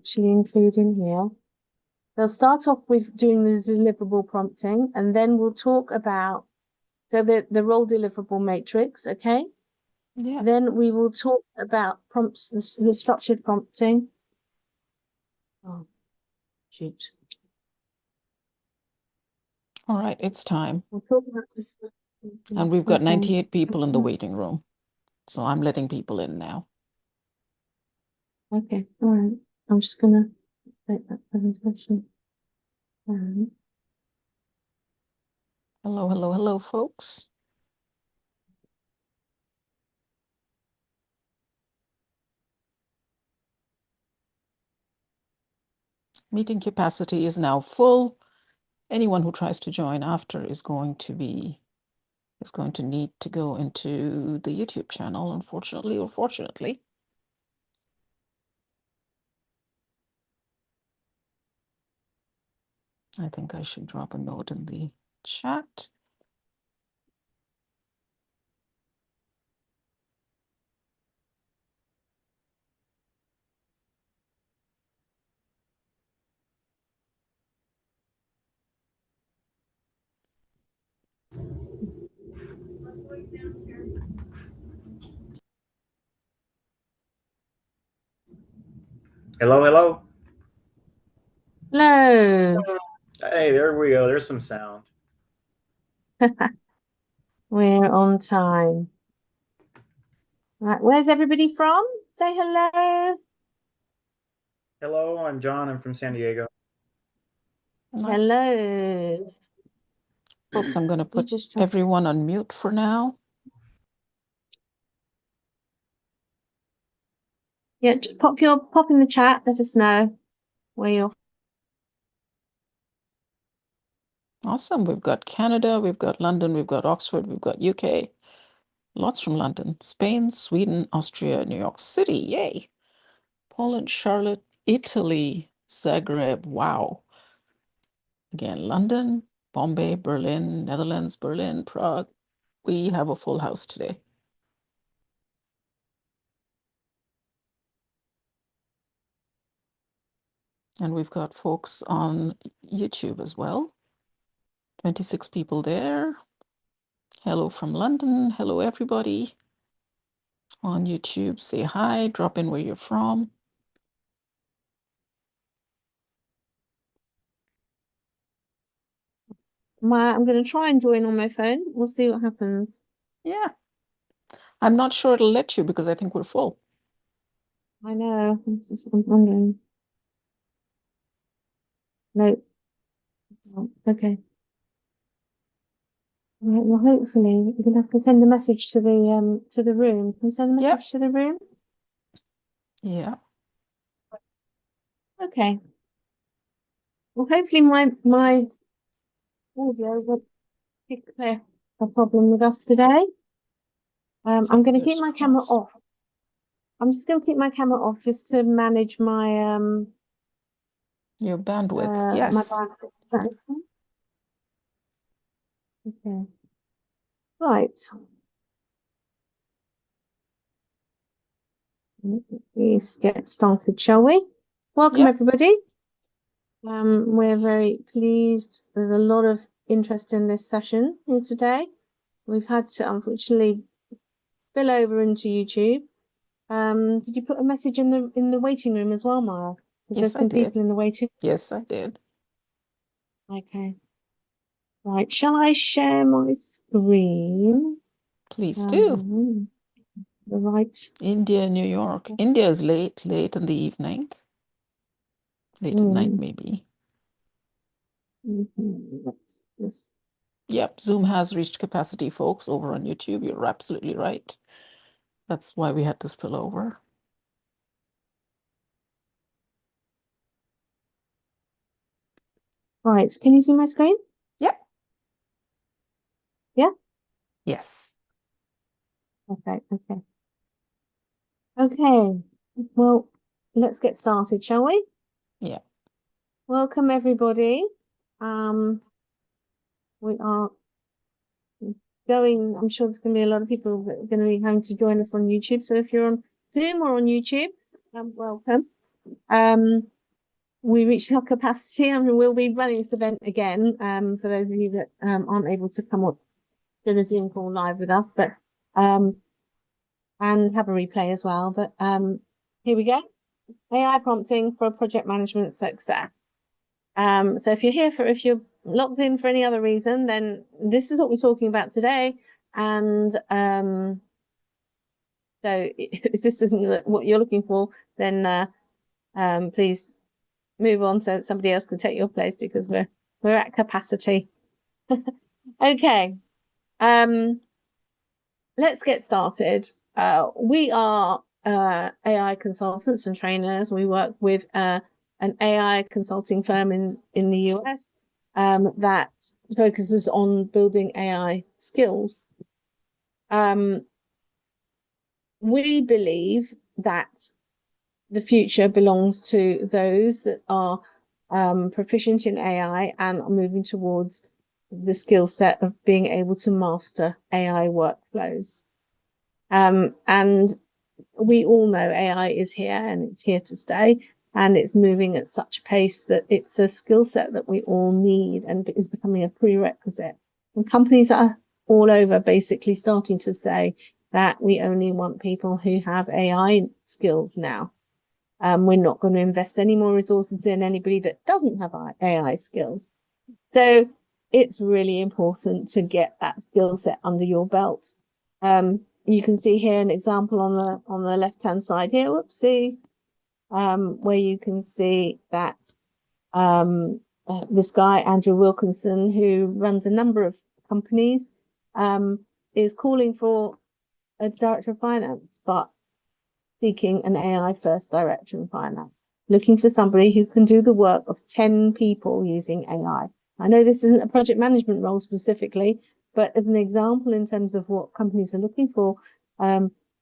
actually include in here. They'll start off with doing the deliverable prompting, and then we'll talk about the role deliverable matrix, okay? Yeah. Then we will talk about prompts, the structured prompting. Oh, shoot. All right, it's time. We'll talk about this. And we've got Okay. 98 people in the waiting room. So I'm letting people in now. Okay, all right. I'm just gonna take that presentation. Hello, hello, hello, folks. Meeting capacity is now full. Anyone who tries to join after is going to need to go into the YouTube channel, unfortunately or fortunately. I think I should drop a note in the chat. Hello, hello. Hello. Hey, there we go. There's some sound. We're on time. Right, where's everybody from? Say hello. Hello, I'm John. I'm from San Diego. Nice. Hello. Folks, I'm going to put everyone on mute for now. Yeah, just pop in the chat. Let us know where you're. Awesome. We've got Canada, we've got London, we've got Oxford, we've got UK. Lots from London, Spain, Sweden, Austria, New York City. Yay. Poland, Charlotte, Italy, Zagreb. Wow. Again, London, Bombay, Berlin, Netherlands, Berlin, Prague. We have a full house today. And we've got folks on YouTube as well. 26 people there. Hello from London. Hello, everybody. On YouTube, say hi, drop in where you're from. I'm going to try and join on my phone. We'll see what happens. Yeah. I'm not sure it'll let you because I think we're full. I know. I'm wondering. No. Okay. Right, well, hopefully you're gonna have to send a message to the room. Can you send a message to the room? Yeah. Okay. Well, hopefully my audio will pick clear a problem with us today. I'm going to keep my camera off. I'm just going to keep my camera off just to manage my your bandwidth. Yes. My bandwidth. Okay. Right. Let's get started, shall we? Welcome, everybody. We're very pleased. There's a lot of interest in this session here today. We've had to unfortunately spill over into YouTube. Did you put a message in the waiting room as well, Mara? Yes, there's some people in the waiting. Yes, I did. Okay. Right. Shall I share my screen? Please do. Right. India, New York. India is late in the evening. Late at night, maybe. Yep, Zoom has reached capacity, folks, over on YouTube. You're absolutely right. That's why we had to spill over. Right, can you see my screen? Yep. Yeah? Yes. Okay. Okay, well, let's get started, shall we? Yeah. Welcome, everybody. We are going, I'm sure there's going to be a lot of people that are going to be having to join us on YouTube. So if you're on Zoom or on YouTube, welcome. we reached our capacity, and we'll be running this event again for those of you that aren't able to come up to the Zoom call live with us, but and have a replay as well. But here we go. AI prompting for project management success. So if you're logged in for any other reason, then this is what we're talking about today. And so if this isn't what you're looking for, then please move on so that somebody else can take your place, because we're at capacity. Okay. Let's get started. We are AI consultants and trainers. We work with an AI consulting firm in the US that focuses on building AI skills. We believe that the future belongs to those that are proficient in AI and are moving towards the skill set of being able to master AI workflows. And we all know AI is here, and it's here to stay, and it's moving at such a pace that it's a skill set that we all need and is becoming a prerequisite. And companies are all over basically starting to say that we only want people who have AI skills now. We're not going to invest any more resources in anybody that doesn't have AI skills. So it's really important to get that skill set under your belt. You can see here an example on the left-hand side here, whoopsie, where you can see that this guy, Andrew Wilkinson, who runs a number of companies, is calling for a director of finance, but seeking an AI first director in finance, looking for somebody who can do the work of 10 people using AI. I know this isn't a project management role specifically, but as an example in terms of what companies are looking for,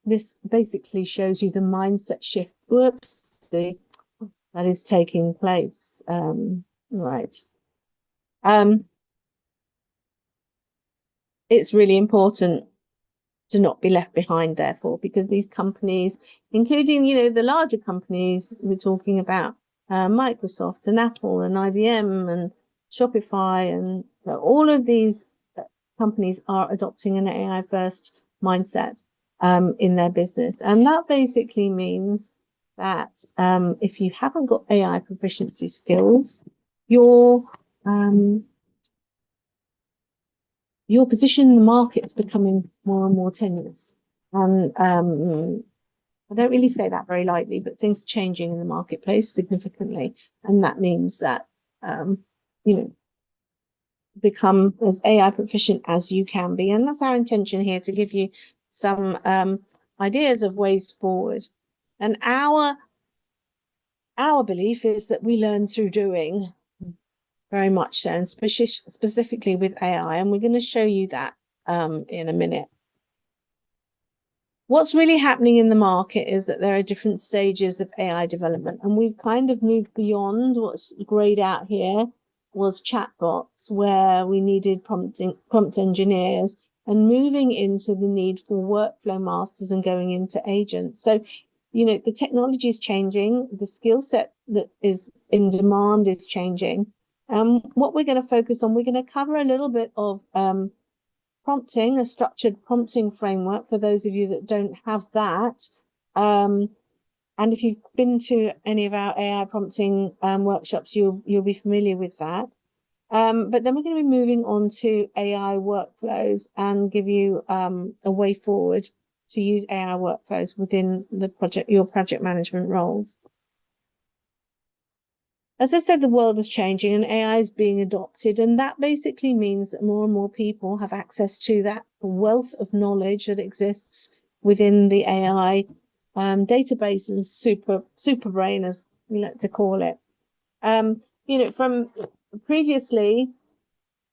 this basically shows you the mindset shift that is taking place. Right. It's really important to not be left behind, therefore, because these companies, including, the larger companies, we're talking about Microsoft and Apple and IBM and Shopify, and all of these companies are adopting an AI first mindset in their business. And that basically means that if you haven't got AI proficiency skills, your position in the market is becoming more and more tenuous. And I don't really say that very lightly, but things are changing in the marketplace significantly. And that means that, become as AI proficient as you can be. And that's our intention here, to give you some ideas of ways forward. And our belief is that we learn through doing, very much so, and specifically with AI. And we're going to show you that in a minute. What's really happening in the market is that there are different stages of AI development, and we've kind of moved beyond what's grayed out here was chatbots, where we needed prompt engineers, and moving into the need for workflow masters and going into agents. So, the technology is changing, the skill set that is in demand is changing. What we're going to focus on, we're going to cover a little bit of prompting, a structured prompting framework for those of you that don't have that. And if you've been to any of our AI prompting workshops, you'll be familiar with that. But then we're going to be moving on to AI workflows and give you a way forward to use AI workflows within your project management roles. As I said, the world is changing and AI is being adopted, and that basically means that more and more people have access to that wealth of knowledge that exists within the AI database and super brain, as we like to call it. From previously,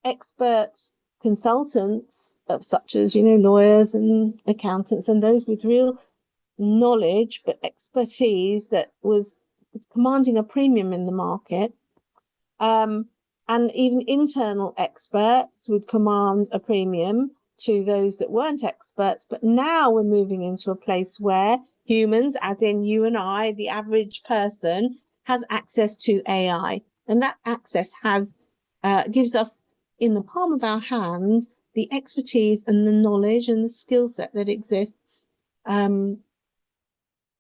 expert consultants, such as lawyers and accountants and those with real knowledge but expertise that was commanding a premium in the market, and even internal experts would command a premium to those that weren't experts. But now we're moving into a place where humans, as in you and I, the average person, has access to AI, and that access has gives us in the palm of our hands the expertise and the knowledge and the skill set that exists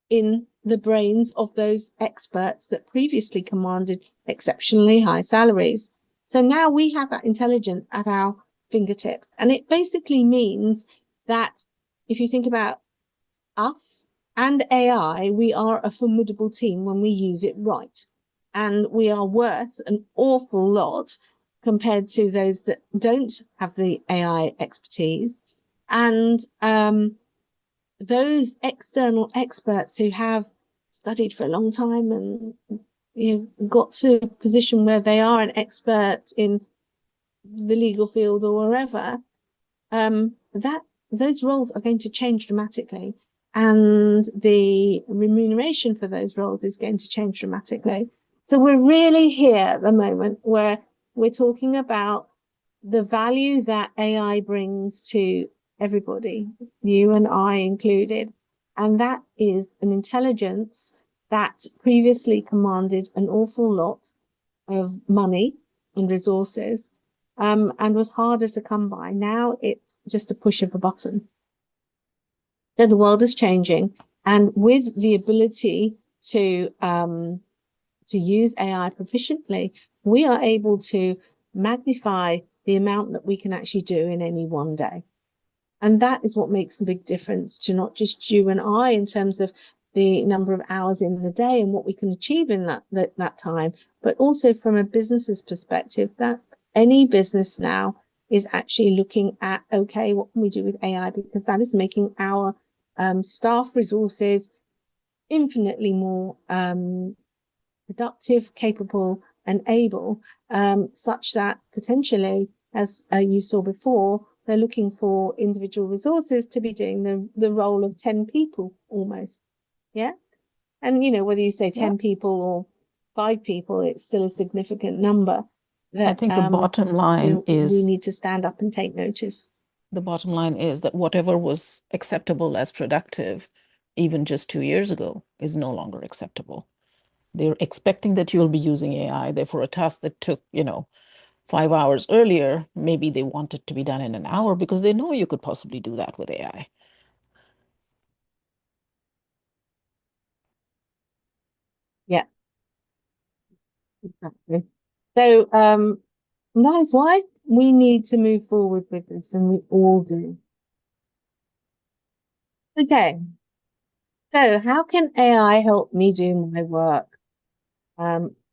in the brains of those experts that previously commanded exceptionally high salaries. So now we have that intelligence at our fingertips. And it basically means that if you think about us and AI, we are a formidable team when we use it right. And we are worth an awful lot compared to those that don't have the AI expertise. And those external experts who have studied for a long time and got to a position where they are an expert in the legal field or wherever, those roles are going to change dramatically, and the remuneration for those roles is going to change dramatically. So we're really here at the moment where we're talking about the value that AI brings to everybody, you and I included, and that is an intelligence that previously commanded an awful lot of money and resources, and was harder to come by. Now it's just a push of a button. So the world is changing, and with the ability to use AI proficiently, we are able to magnify the amount that we can actually do in any one day. And that is what makes the big difference to not just you and I in terms of the number of hours in the day and what we can achieve in that time, but also from a business's perspective, that any business now is actually looking at, okay, what can we do with AI? Because that is making our staff resources infinitely more productive, capable, and able, such that potentially, as you saw before, they're looking for individual resources to be doing the role of 10 people almost. Yeah. And, whether you say 10 people or 5 people, it's still a significant number that I think the bottom line is we need to stand up and take notice. The bottom line is that whatever was acceptable as productive, even just 2 years ago, is no longer acceptable. They're expecting that you'll be using AI. Therefore, a task that took, 5 hours earlier, maybe they want it to be done in an hour because they know you could possibly do that with AI. Yeah, exactly. So that is why we need to move forward with this, and we all do. Okay. So how can AI help me do my work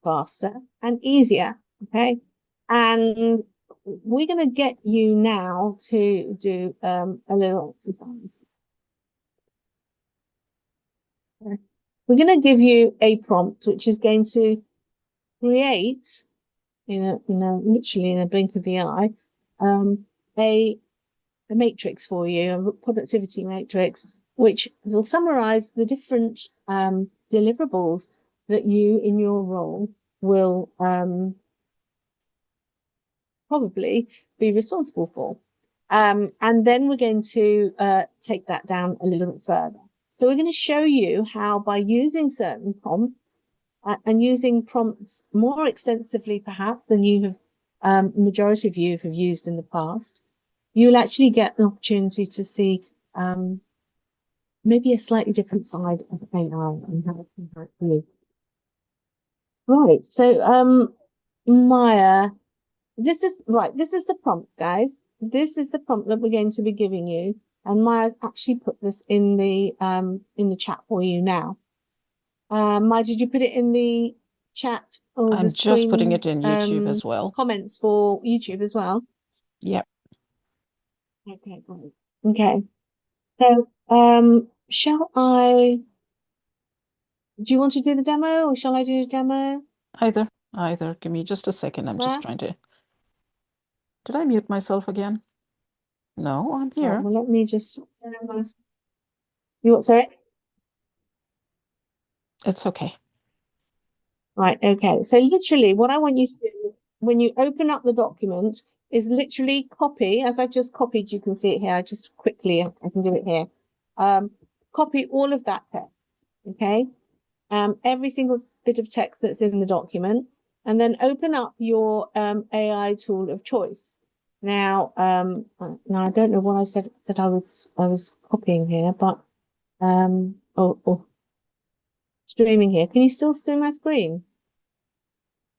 faster and easier? Okay. And we're going to get you now to do a little exercise. Okay. We're going to give you a prompt, which is going to create, literally in a blink of the eye, a matrix for you, a productivity matrix, which will summarize the different deliverables that you in your role will probably be responsible for. And then we're going to take that down a little bit further. So we're going to show you how, by using certain prompts and using prompts more extensively perhaps than you have, majority of you have used in the past, you'll actually get an opportunity to see maybe a slightly different side of AI and how it can help you. Right, so Maya, this is the prompt, guys. This is the prompt that we're going to be giving you, and Maya's actually put this in the chat for you now. Maya, did you put it in the chat or I'm the just putting it in screen, YouTube as well. comments for YouTube as well? Yep. Okay, great. Okay. So, shall I, do you want to do the demo or shall I do the demo? Either. Give me just a second. I'm just trying to. Did I mute myself again? No, I'm Right, here. well, let me just, you what, sorry? It's okay. Right, okay. So literally what I want you to do when you open up the document is literally copy, as I've just copied, you can see it here. I just quickly, I can do it here. copy all of that text, okay? Every single bit of text that's in the document, and then open up your AI tool of choice. Now, now I don't know what I said I was copying here, but or streaming here. Can you still see my screen?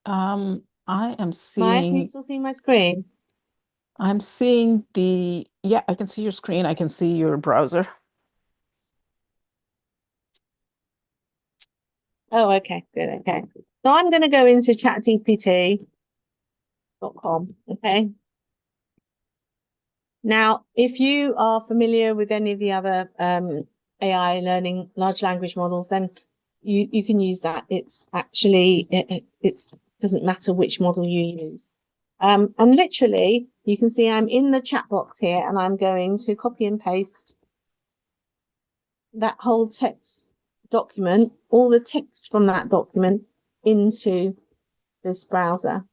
I am Maya, can you seeing, still see my screen? I'm seeing yeah, I can see your screen. I can see your browser. Oh, okay, good, okay. So I'm going to go into chatgpt.com, okay? Now, if you are familiar with any of the other AI learning large language models, then you can use that. It's actually, it doesn't matter which model you use. And literally, you can see I'm in the chat box here, and I'm going to copy and paste that whole text document, all the text from that document into this browser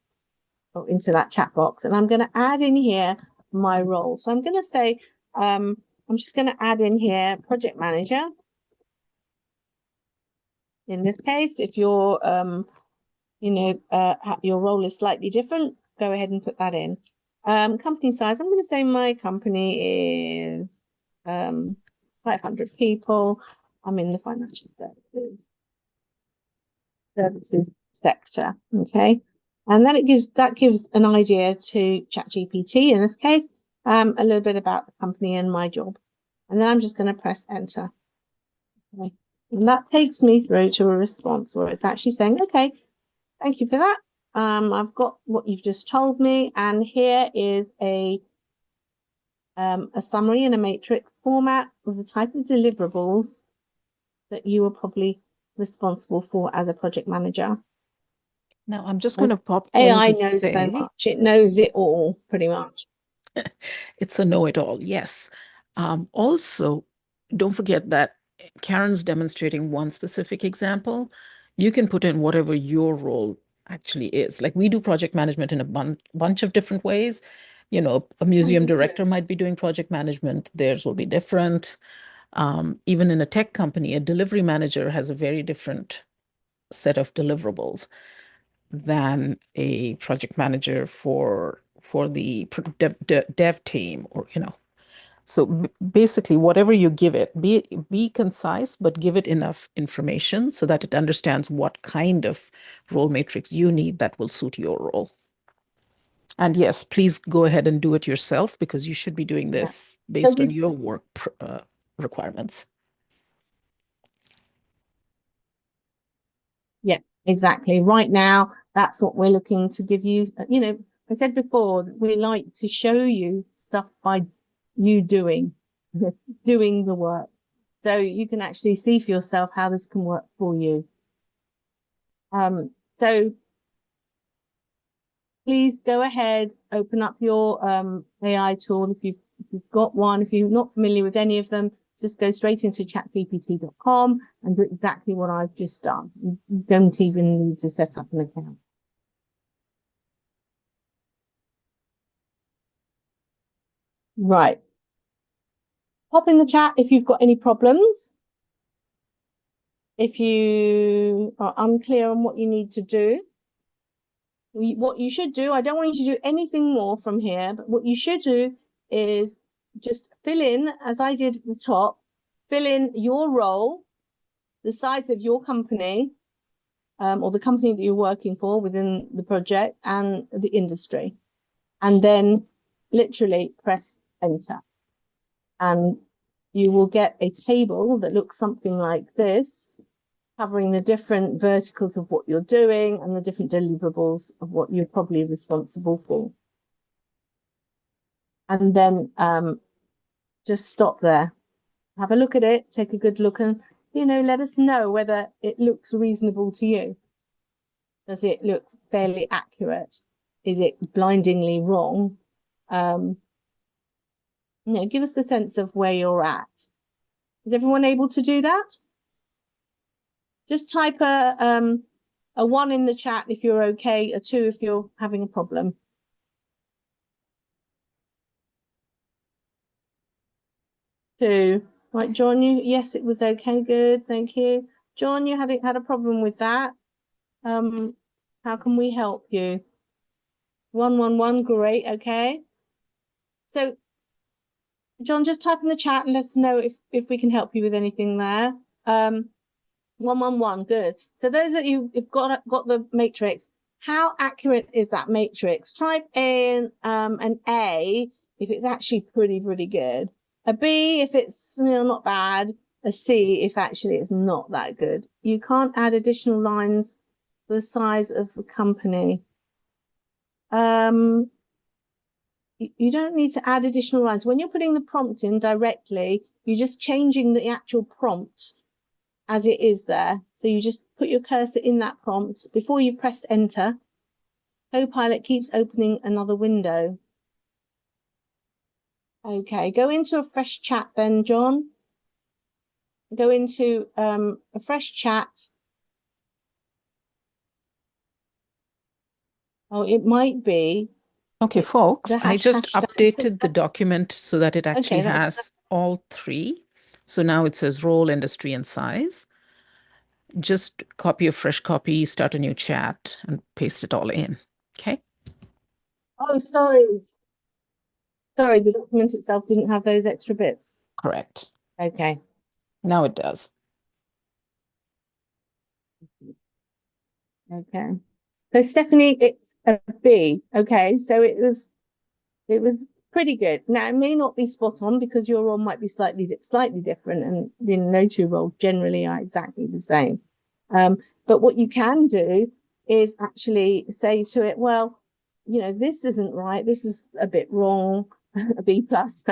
or into that chat box. And I'm going to add in here my role. So I'm going to say, I'm just going to add in here project manager. In this case, if your, your role is slightly different, go ahead and put that in. Company size, I'm going to say my company is 500 people. I'm in the financial services sector, okay? And then that gives an idea to ChatGPT, in this case, a little bit about the company and my job. And then I'm just going to press enter. Okay. And that takes me through to a response where it's actually saying, okay, thank you for that. I've got what you've just told me, and here is a summary in a matrix format of the type of deliverables that you are probably responsible for as a project manager. Now I'm just going to pop AI in to knows so say, much. It knows it all, pretty much. it's a know-it-all, yes. Also, don't forget that Karen's demonstrating one specific example. You can put in whatever your role actually is. Like we do project management in a bunch of different ways. You know, a museum director might be doing project management. Theirs will be different. Even in a tech company, a delivery manager has a very different set of deliverables than a project manager for the dev team, or so basically whatever you give it, be concise, but give it enough information so that it understands what kind of role matrix you need that will suit your role. And yes, please go ahead and do it yourself, because you should be doing this based on your work requirements. Yeah, exactly. Right now, that's what we're looking to give you. You know, I said before, we like to show you stuff by you doing the work. So you can actually see for yourself how this can work for you. So please go ahead, open up your AI tool if you've got one. If you're not familiar with any of them, just go straight into chatgpt.com and do exactly what I've just done. You don't even need to set up an account. Right. Pop in the chat if you've got any problems. If you are unclear on what you need to do. What you should do, I don't want you to do anything more from here, but what you should do is just fill in, as I did at the top, fill in your role, the size of your company, or the company that you're working for within the project, and the industry. And then literally press enter. And you will get a table that looks something like this, covering the different verticals of what you're doing and the different deliverables of what you're probably responsible for. And then just stop there. Have a look at it, take a good look, and, let us know whether it looks reasonable to you. Does it look fairly accurate? Is it blindingly wrong? Give us a sense of where you're at. Is everyone able to do that? Just type a 1 in the chat if you're okay, a 2 if you're having a problem. 2. Right, John, yes, it was okay, good, thank you. John, you had a problem with that. How can we help you? 111, great, okay. So, John, just type in the chat and let us know if we can help you with anything there. 111, good. So those that you've got the matrix, how accurate is that matrix? Type in an A if it's actually pretty good. A B if it's not bad. A C if actually it's not that good. You can't add additional lines for the size of the company. You don't need to add additional lines. When you're putting the prompt in directly, you're just changing the actual prompt as it is there. So you just put your cursor in that prompt. Before you've pressed enter, Copilot keeps opening another window. Okay, go into a fresh chat then, John. Go into a fresh chat. Oh, it might be. Okay, folks, I just hashtag. updated the document so that it actually Okay, has all three. So now it says role, industry, and size. Just copy a fresh copy, start a new chat, and paste it all in. Okay. Oh, sorry. Sorry, the document itself didn't have those extra bits. Correct. Okay. Now it does. Okay. So Stephanie, it's a B. Okay, so it was pretty good. Now it may not be spot on because your role might be slightly different, and no two roles generally are exactly the same. But what you can do is actually say to it, well, this isn't right. This is a bit wrong. A B plus.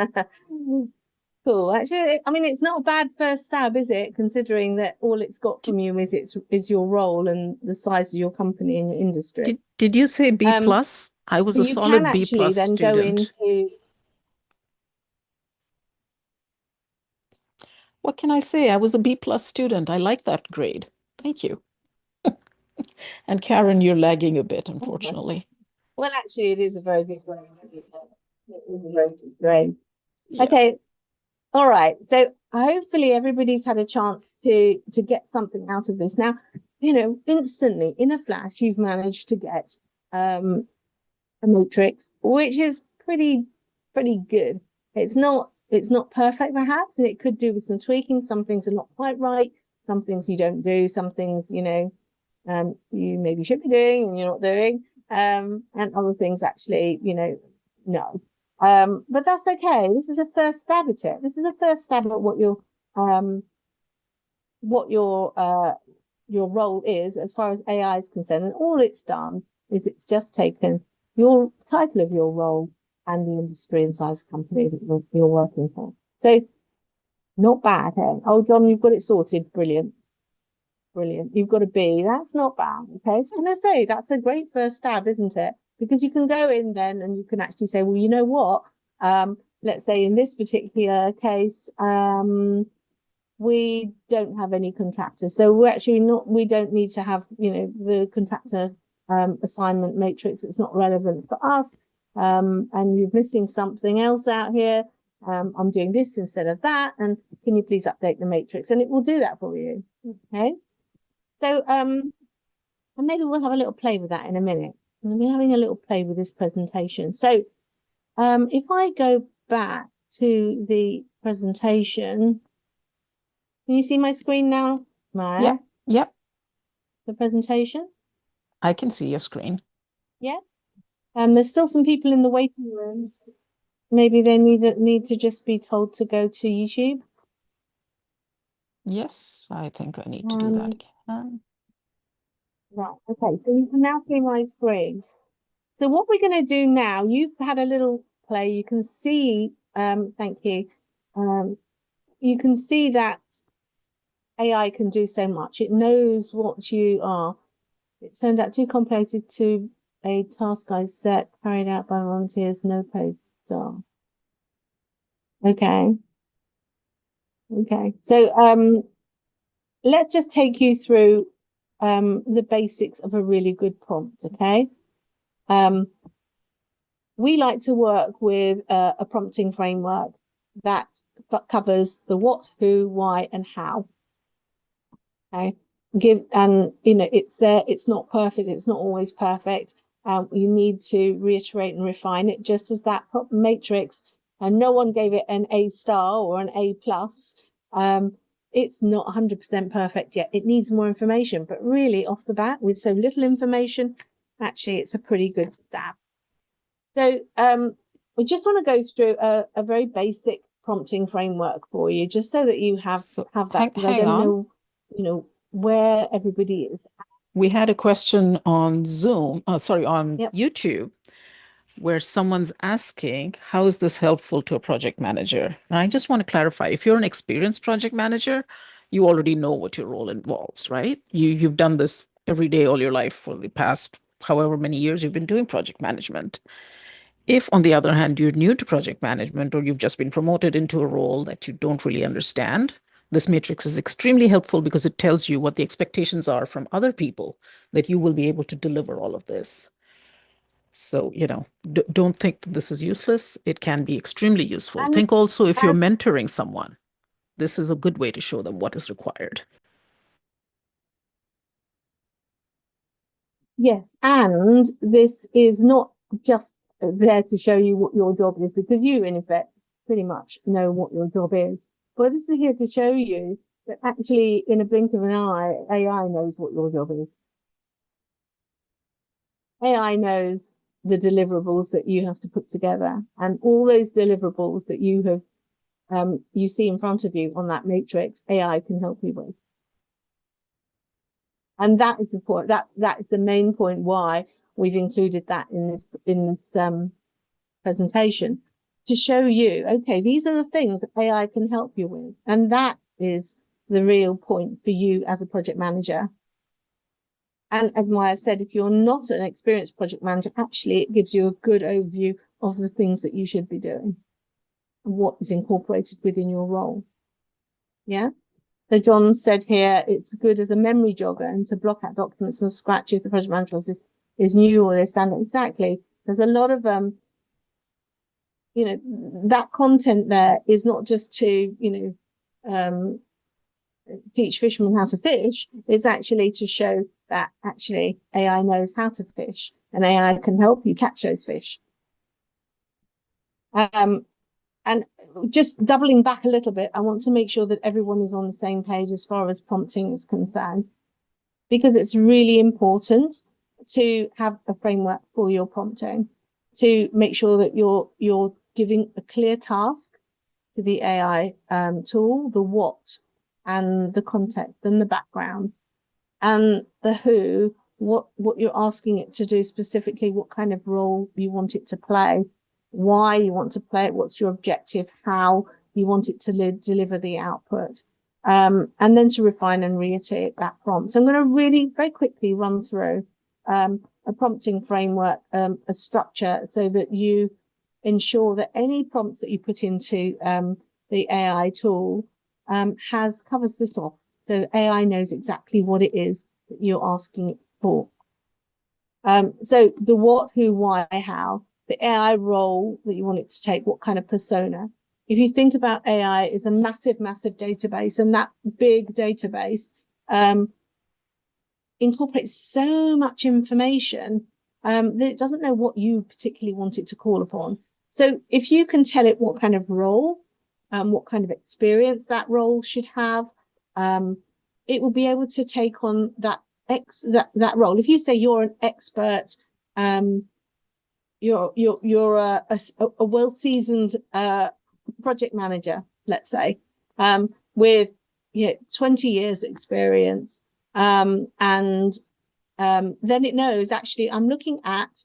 Cool. Actually, I mean, it's not a bad first stab, is it? Considering that all it's got from you is your role and the size of your company and your industry. Did you say B plus? I was so a you solid can B actually plus then student. go into. What can I say? I was a B plus student. I like that grade. Thank you. And Karen, you're lagging a bit, unfortunately. Well, actually, it is a very good grade. It is a very good grade. Yeah. Okay. All right. So hopefully everybody's had a chance to get something out of this. Now, instantly in a flash, you've managed to get a matrix, which is pretty good. It's not perfect perhaps, and it could do with some tweaking. Some things are not quite right. Some things you don't do. Some things, you maybe should be doing and you're not doing. And other things actually, no. But that's okay. This is a first stab at it. This is a first stab at what your role is as far as AI is concerned. And all it's done is it's just taken your title of your role and the industry and size company that you're working for. So not bad, hey? Oh, John, you've got it sorted. Brilliant. You've got a B. That's not bad. Okay. So I say that's a great first stab, isn't it? Because you can go in then and you can actually say, well, you know what? Let's say in this particular case, we don't have any contractors. So we don't need to have, the contractor assignment matrix. It's not relevant for us. And you're missing something else out here. I'm doing this instead of that. And can you please update the matrix? And it will do that for you. Okay. So, and maybe we'll have a little play with that in a minute. We'll be having a little play with this presentation. So, if I go back to the presentation, can you see my screen now, Maya? Yep. The presentation? I can see your screen. Yeah. There's still some people in the waiting room. Maybe they need to just be told to go to YouTube. Yes, I think I need to do that again. Right. Okay. So you can now see my screen. So what we're going to do now, you've had a little play. You can see, thank you. You can see that AI can do so much. It knows what you are. It turned out too complicated to a task I set, carried out by volunteers, no paid staff. Okay. So let's just take you through the basics of a really good prompt, okay? We like to work with a prompting framework that covers the what, who, why, and how. Okay, it's there. It's not perfect. It's not always perfect. You need to reiterate and refine it, just as that matrix. And no one gave it an A star or an A plus. It's not 100% perfect yet. It needs more information. But really, off the bat, with so little information, actually, it's a pretty good stab. So we just want to go through a very basic prompting framework for you, just so that you have that. Because I don't know, where everybody is. We had a question on Zoom, on YouTube, where someone's asking, how is this helpful to a project manager? And I just want to clarify, if you're an experienced project manager, you already know what your role involves, right? You've done this every day all your life for the past however many years you've been doing project management. If, on the other hand, you're new to project management or you've just been promoted into a role that you don't really understand, this matrix is extremely helpful because it tells you what the expectations are from other people, that you will be able to deliver all of this. So, don't think that this is useless. It can be extremely useful. Think also if you're mentoring someone, this is a good way to show them what is required. Yes, and this is not just there to show you what your job is, because you, in effect, pretty much know what your job is. But this is here to show you that actually, in a blink of an eye, AI knows what your job is. AI knows the deliverables that you have to put together, and all those deliverables that you have, you see in front of you on that matrix, AI can help you with. And that is the point. That is the main point why we've included that in this presentation, to show you, okay, these are the things that AI can help you with, and that is the real point for you as a project manager. And as Maya said, if you're not an experienced project manager, actually it gives you a good overview of the things that you should be doing and what is incorporated within your role. Yeah. So John said here, it's good as a memory jogger and to block out documents from scratch if the project manager is new or they're standard. Exactly. There's a lot of, that content there is not just to, teach fishermen how to fish. It's actually to show that actually AI knows how to fish and AI can help you catch those fish. And just doubling back a little bit, I want to make sure that everyone is on the same page as far as prompting is concerned, because it's really important to have a framework for your prompting, to make sure that you're giving a clear task to the AI tool, the what, and the context and the background, and the who, what you're asking it to do specifically, what kind of role you want it to play, why you want to play it, what's your objective, how you want it to deliver the output, and then to refine and reiterate that prompt. So I'm going to really very quickly run through a prompting framework, a structure, so that you ensure that any prompts that you put into the AI tool covers this off, so AI knows exactly what it is that you're asking it for. So the what, who, why, how, the AI role that you want it to take, what kind of persona. If you think about AI as a massive, massive database, and that big database incorporates so much information that it doesn't know what you particularly want it to call upon. So if you can tell it what kind of role, what kind of experience that role should have, it will be able to take on that role. If you say you're an expert, you're a well-seasoned project manager, let's say, with 20 years experience, and then it knows, actually I'm looking at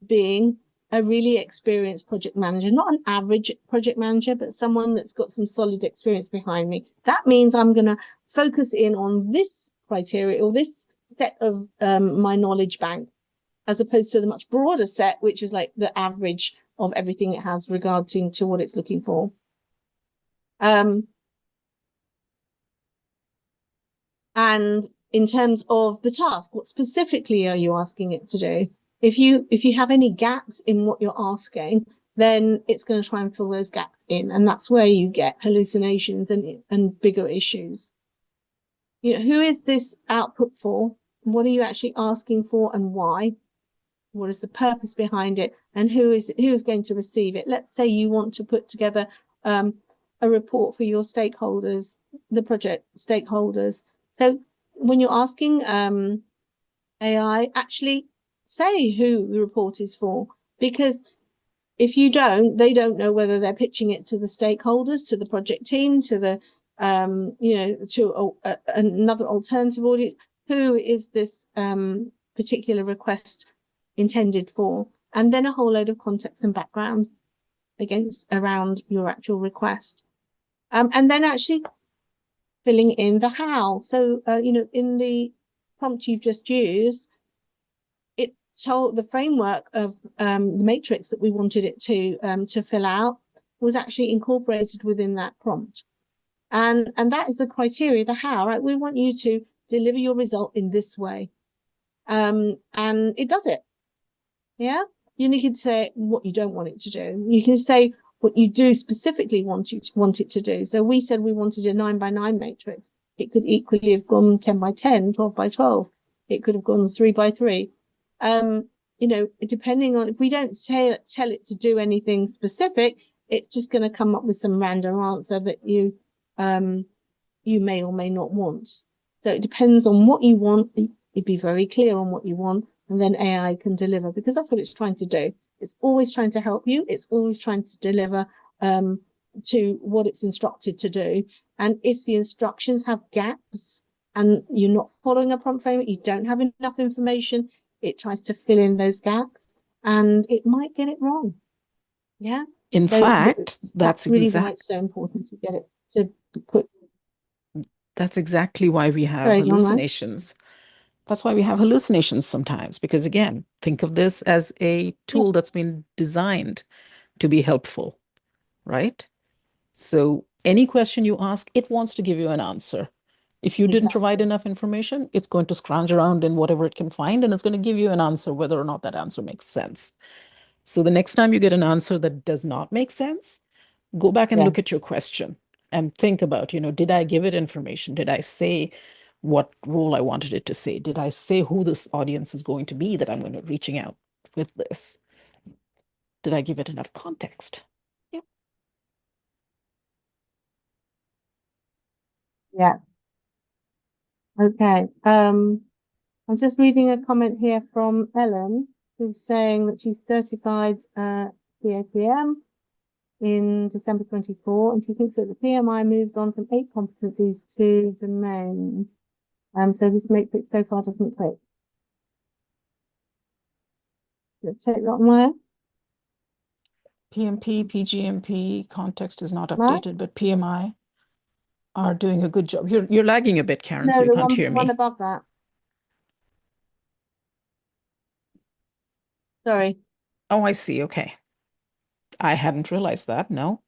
being a really experienced project manager, not an average project manager, but someone that's got some solid experience behind me. That means I'm going to focus in on this criteria or this set of my knowledge bank, as opposed to the much broader set, which is like the average of everything it has regarding to what it's looking for. And in terms of the task, what specifically are you asking it to do? If you have any gaps in what you're asking, then it's going to try and fill those gaps in. And that's where you get hallucinations and bigger issues. You know, who is this output for? What are you actually asking for and why? What is the purpose behind it? And who is going to receive it? Let's say you want to put together a report for your stakeholders, the project stakeholders. So when you're asking AI, actually say who the report is for, because if you don't, they don't know whether they're pitching it to the stakeholders, to the project team, to the to another alternative audience. Who is this particular request intended for? And then a whole load of context and background around your actual request. And then actually filling in the how. So in the prompt you've just used, it told the framework of the matrix that we wanted it to fill out was actually incorporated within that prompt. And that is the criteria, the how, right? We want you to deliver your result in this way. And it does it. Yeah. You can say what you don't want it to do. You can say what you do specifically want it to do. So we said we wanted a 9x9 matrix. It could equally have gone 10x10, 12x12. It could have gone 3x3. Depending on, if we don't tell it to do anything specific, it's just going to come up with some random answer that you may or may not want. So it depends on what you want. You'd be very clear on what you want, and then AI can deliver, because that's what it's trying to do. It's always trying to help you. It's always trying to deliver to what it's instructed to do. And if the instructions have gaps and you're not following a prompt framework, you don't have enough information, it tries to fill in those gaps and it might get it wrong. Yeah. In fact, that's really why it's so important to get it to put. That's exactly why we have hallucinations. That's why we have hallucinations sometimes, because again, think of this as a tool that's been designed to be helpful, right? So any question you ask, it wants to give you an answer. If you didn't provide enough information, it's going to scrounge around in whatever it can find, and it's going to give you an answer, whether or not that answer makes sense. So the next time you get an answer that does not make sense, go back and look at your question and think about, did I give it information? Did I say what role I wanted it to say? Did I say who this audience is going to be that I'm going to reaching out with this? Did I give it enough context? Yeah. Yeah. Okay. I'm just reading a comment here from Ellen, who's saying that she's certified PAPM in December 24, and she thinks that the PMI moved on from 8 competencies to domains. So this matrix so far doesn't click. Let's take that one. PMP, PGMP, context is not updated, but PMI are doing a good job. You're lagging a bit, Karen, so you can't hear me. One above that. Sorry. Oh, I see. Okay. I hadn't realized that. No.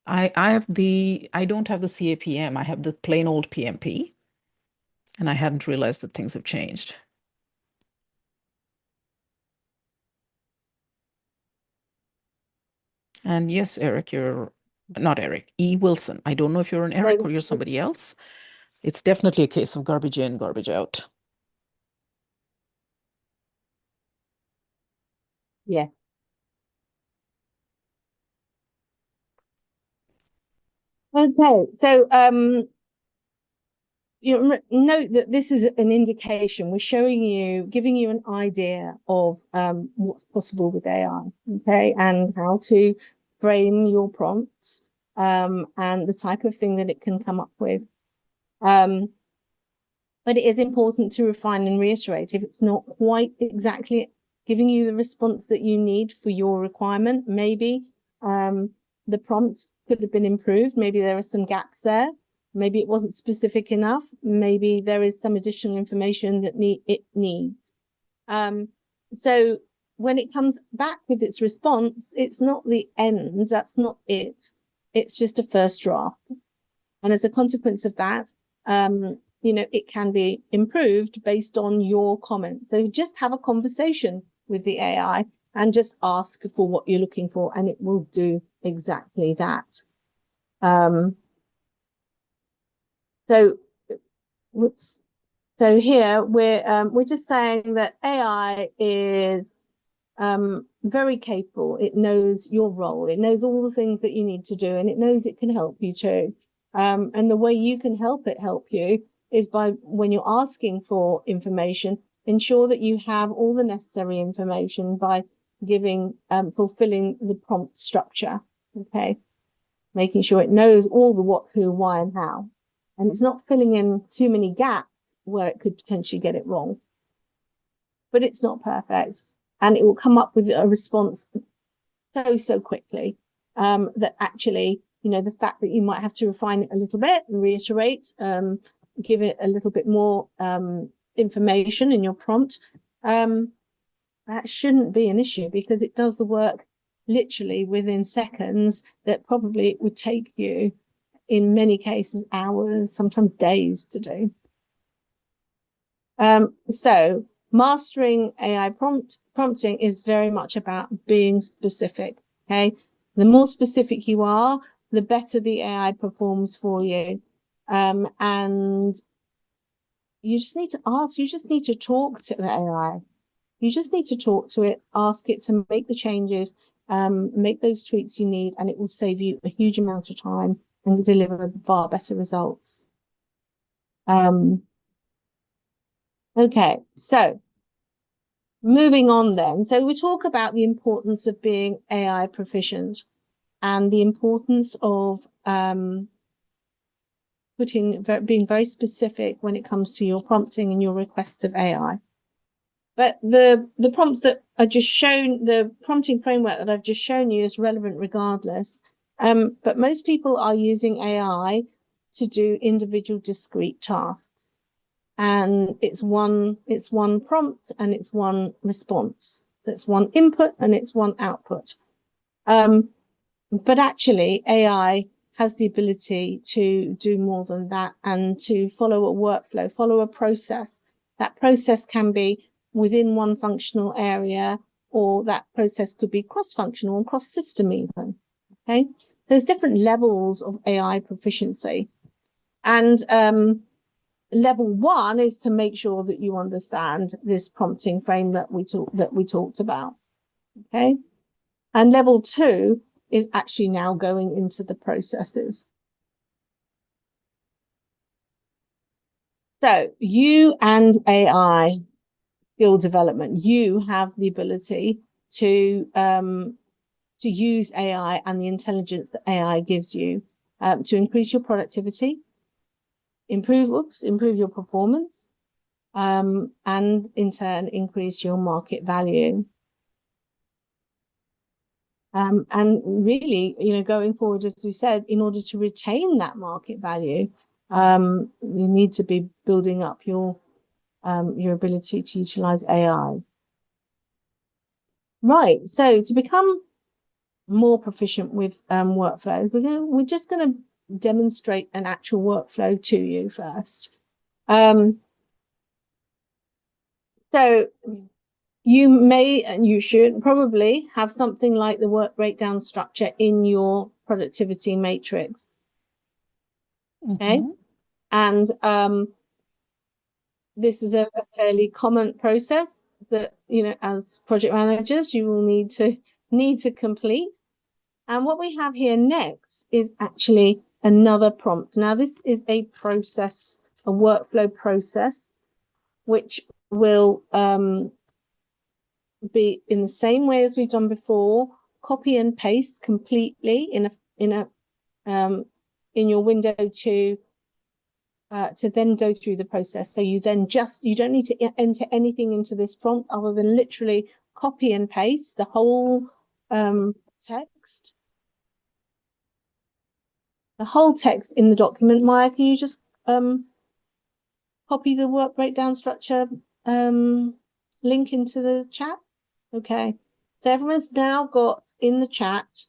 I don't have the CAPM. I have the plain old PMP. And I hadn't realized that things have changed. And yes, Eric, you're not Eric, E. Wilson. I don't know if you're an Eric or you're somebody else. It's definitely a case of garbage in, garbage out. Yeah. Okay, so note that this is an indication. We're showing you, giving you an idea of what's possible with AI, okay, and how to frame your prompts and the type of thing that it can come up with. But it is important to refine and reiterate if it's not quite exactly giving you the response that you need for your requirement. Maybe the prompt could have been improved. Maybe there are some gaps there. Maybe it wasn't specific enough. Maybe there is some additional information that it needs. So when it comes back with its response, it's not the end. That's not it. It's just a first draft. And as a consequence of that, it can be improved based on your comments. So just have a conversation with the AI and just ask for what you're looking for, and it will do exactly that. So, whoops. So here we're just saying that AI is very capable. It knows your role. It knows all the things that you need to do, and it knows it can help you too. And the way you can help you is by, when you're asking for information, ensure that you have all the necessary information by giving fulfilling the prompt structure. Okay, making sure it knows all the what, who, why, and how, and it's not filling in too many gaps where it could potentially get it wrong. But it's not perfect, and it will come up with a response so quickly that actually, you know, the fact that you might have to refine it a little bit and reiterate, give it a little bit more information in your prompt, that shouldn't be an issue, because it does the work literally within seconds that probably it would take you, in many cases, hours, sometimes days to do. So mastering AI prompting is very much about being specific. Okay, the more specific you are, the better the AI performs for you. And you just need to ask, you just need to talk to the AI. You just need to talk to it, ask it to make the changes, make those tweaks you need, and it will save you a huge amount of time and deliver far better results. Okay, so moving on then. So we talk about the importance of being AI proficient and the importance of being very specific when it comes to your prompting and your requests of AI. But the prompts that I just shown, the prompting framework that I've just shown you is relevant regardless. But most people are using AI to do individual discrete tasks. And it's one prompt and it's one response. That's one input and it's one output. But actually, AI has the ability to do more than that and to follow a workflow, follow a process. That process can be within one functional area, or that process could be cross-functional and cross-system even. Okay, there's different levels of AI proficiency, and level one is to make sure that you understand this prompting frame that we talked about. Okay, and level two is actually now going into the processes. So you and AI skill development, you have the ability to use AI and the intelligence that AI gives you to increase your productivity, improve your performance, and in turn increase your market value. And really, you know, going forward, as we said, in order to retain that market value, you need to be building up your ability to utilize AI. Right. So to become more proficient with workflows, we're just going to demonstrate an actual workflow to you first. So you may, and you should probably have something like the work breakdown structure in your productivity matrix. Okay. And this is a fairly common process that, you know, as project managers, you will need to complete. And what we have here next is actually another prompt. Now, this is a process, a workflow process, which will be in the same way as we've done before, copy and paste completely in your window to then go through the process. So you don't need to enter anything into this prompt other than literally copy and paste the whole text. The whole text in the document. Maya, can you just copy the work breakdown structure link into the chat? Okay, so everyone's now got in the chat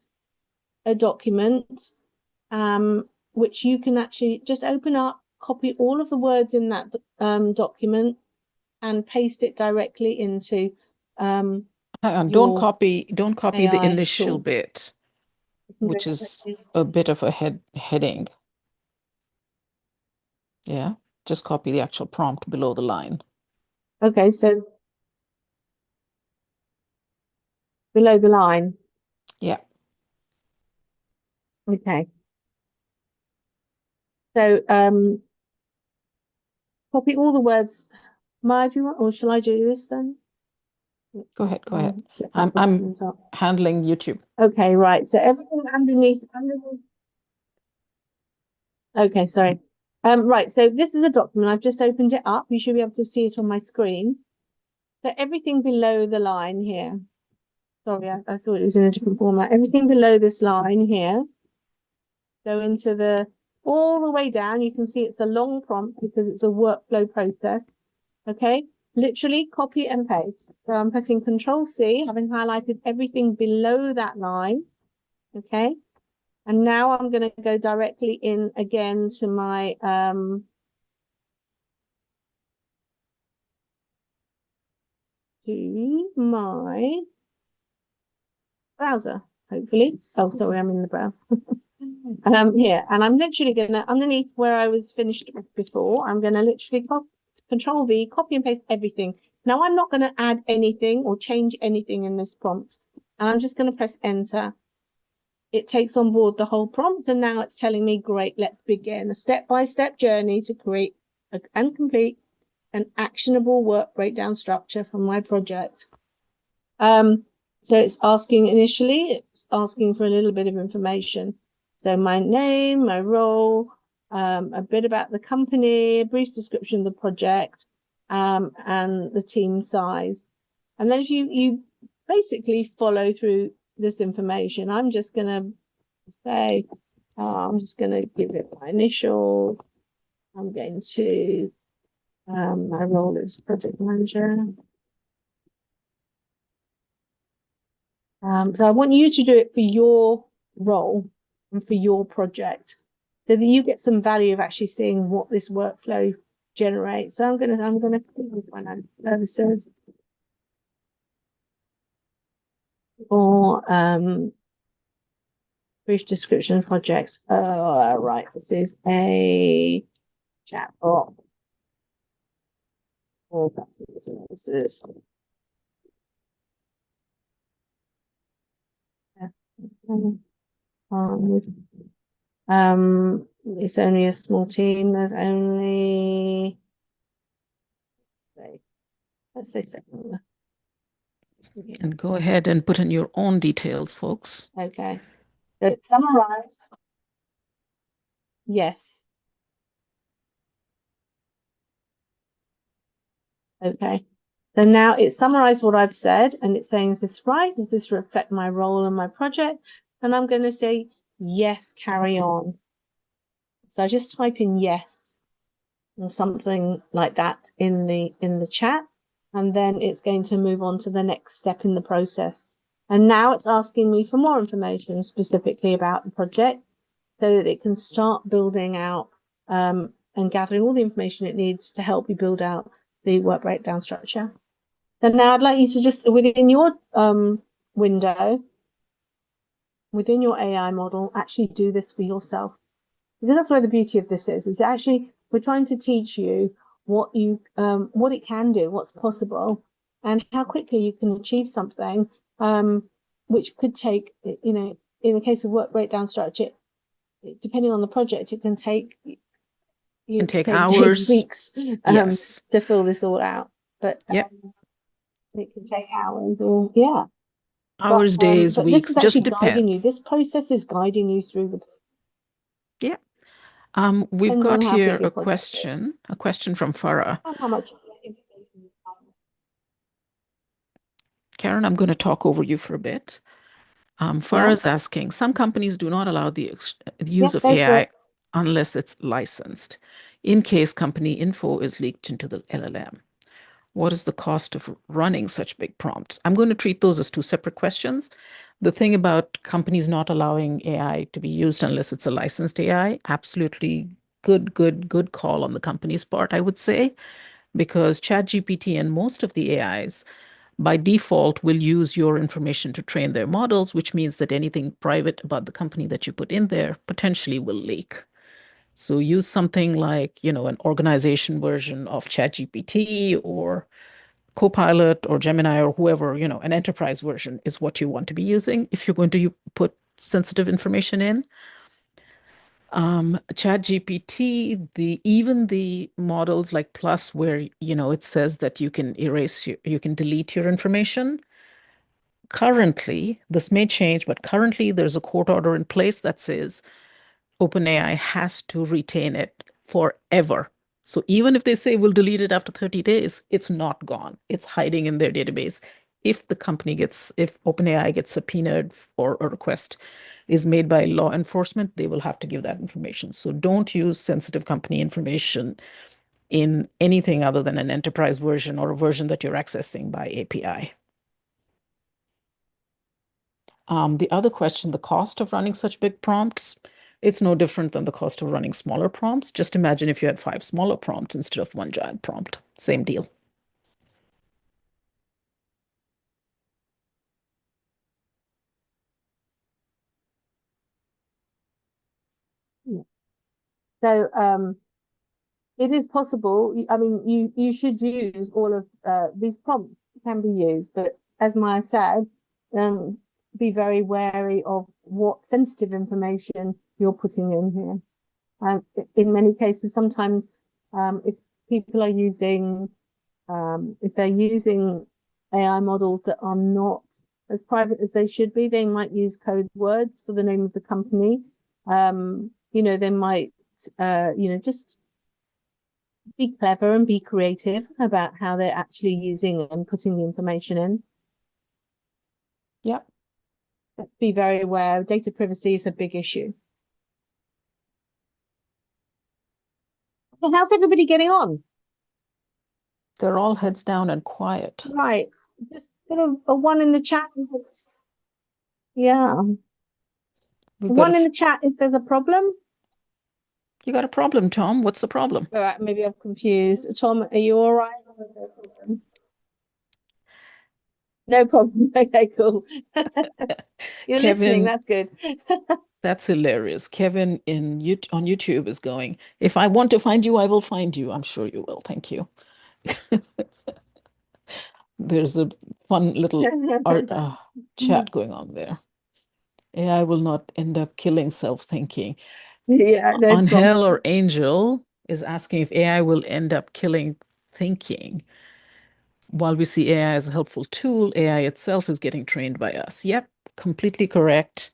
a document which you can actually just open up, copy all of the words in that document and paste it directly into Hang on, your don't copy the AI initial tool. bit, You can go which is directly- a bit of a heading. Yeah, just copy the actual prompt below the line. Okay, so below the line. Yeah. Okay. So copy all the words. Maya, do you want, or shall I do this then? Go ahead, go ahead. Get that I'm document up. handling YouTube. Okay, right. So everything underneath. Okay, sorry. Right. So this is a document. I've just opened it up. You should be able to see it on my screen. So everything below the line here. Sorry, I thought it was in a different format. Everything below this line here. Go into the all the way down. You can see it's a long prompt because it's a workflow process. Okay, literally copy and paste. So I'm pressing Control C, having highlighted everything below that line. Okay, and now I'm going to go directly in again to my browser, hopefully. Oh, sorry, I'm in the browser. Here, and I'm literally gonna underneath where I was finished before, I'm gonna literally Control V, copy and paste everything. Now I'm not gonna add anything or change anything in this prompt, and I'm just gonna press enter. It takes on board the whole prompt, and now it's telling me, great, let's begin a step-by-step journey to create and complete an actionable work breakdown structure for my project. So it's asking it's asking for a little bit of information. So my name, my role, a bit about the company, a brief description of the project, and the team size. And then if you basically follow through this information, I'm just gonna say, I'm just gonna give it my initials. I'm going to my role as project manager. So I want you to do it for your role and for your project so that you get some value of actually seeing what this workflow generates. So I'm gonna click financial services or brief description of projects. Oh, right, this is a chatbot for customer services. It's only a small team. There's only let's say seven. And go ahead and put in your own details, folks. Okay. So summarize. Yes. Okay. So now it's summarized what I've said and it's saying, is this right? Does this reflect my role in my project? And I'm going to say, yes, carry on. So I just type in yes or something like that in the chat. And then it's going to move on to the next step in the process. And now it's asking me for more information specifically about the project so that it can start building out and gathering all the information it needs to help you build out the work breakdown structure. So now I'd like you to just, within your window, within your AI model, actually do this for yourself. Because that's where the beauty of this is actually, we're trying to teach you what it can do, what's possible, and how quickly you can achieve something, which could take, in the case of work breakdown structure, depending on the project, it can take hours, days, weeks, yes, to fill this all out. But yep, it can take hours, or yeah, hours, days, but this weeks, is just actually guiding you. depends. This process is guiding you through the. Yeah. We've Depends on got how here big your a project is. question from Farah. And how much information you have. Karen, I'm going to talk over you for a bit. Farah's asking, some companies do not allow the use of AI unless it's licensed, in case company info is leaked into the LLM. What is the cost of running such big prompts? I'm going to treat those as two separate questions. The thing about companies not allowing AI to be used unless it's a licensed AI, absolutely good call on the company's part, I would say, because ChatGPT and most of the AIs by default will use your information to train their models, which means that anything private about the company that you put in there potentially will leak. So use something like, an organization version of ChatGPT or Copilot or Gemini or whoever, an enterprise version is what you want to be using if you're going to put sensitive information in. ChatGPT, even the models like Plus, where it says that you can you can delete your information. Currently, this may change, but currently there's a court order in place that says OpenAI has to retain it forever. So even if they say we'll delete it after 30 days, it's not gone. It's hiding in their database. If OpenAI gets subpoenaed for a request is made by law enforcement, they will have to give that information. So don't use sensitive company information in anything other than an enterprise version or a version that you're accessing by API. The other question, the cost of running such big prompts, it's no different than the cost of running smaller prompts. Just imagine if you had 5 smaller prompts instead of 1 giant prompt. Same deal. So it is possible. I mean, you should use all of these prompts can be used, but as Maya said, be very wary of what sensitive information you're putting in here. In many cases, sometimes if people are using, if they're using AI models that are not as private as they should be, they might use code words for the name of the company. They might, just be clever and be creative about how they're actually using and putting the information in. Yep. Be very aware. Data privacy is a big issue. Well, how's everybody getting on? They're all heads down and quiet. Right. Just put a one in the chat. Yeah. One in the chat if there's a problem. You got a problem, Tom. What's the problem? All right, maybe I'm confused. Tom, are you all right? No problem. Okay, cool. You're listening. That's good. That's hilarious. Kevin on YouTube is going, if I want to find you, I will find you. I'm sure you will. Thank you. There's a fun little chat going on there. AI will not end up killing self-thinking. Yeah, Angel or Angel is asking if AI will end up killing thinking. While we see AI as a helpful tool, AI itself is getting trained by us. Yep, completely correct.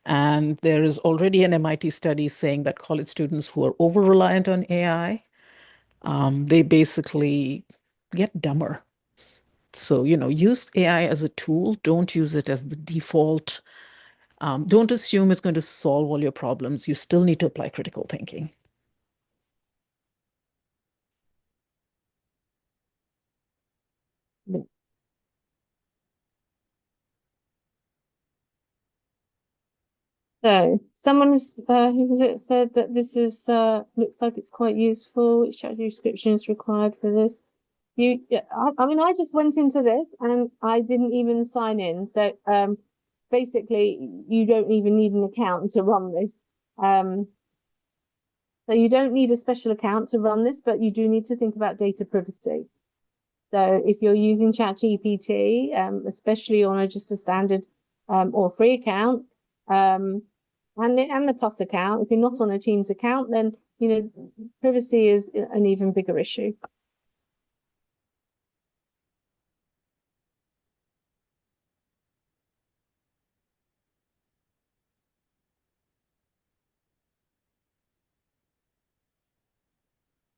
And there is already an MIT study saying that college students who are over-reliant on AI, they basically get dumber. So, use AI as a tool. Don't use it as the default. Don't assume it's going to solve all your problems. You still need to apply critical thinking. So someone has said that this is looks like it's quite useful. Which description is required for this? I mean, I just went into this and I didn't even sign in. So basically, you don't even need an account to run this. So you don't need a special account to run this, but you do need to think about data privacy. So if you're using ChatGPT, especially on just a standard or free account, and the Plus account, if you're not on a Teams account, then privacy is an even bigger issue.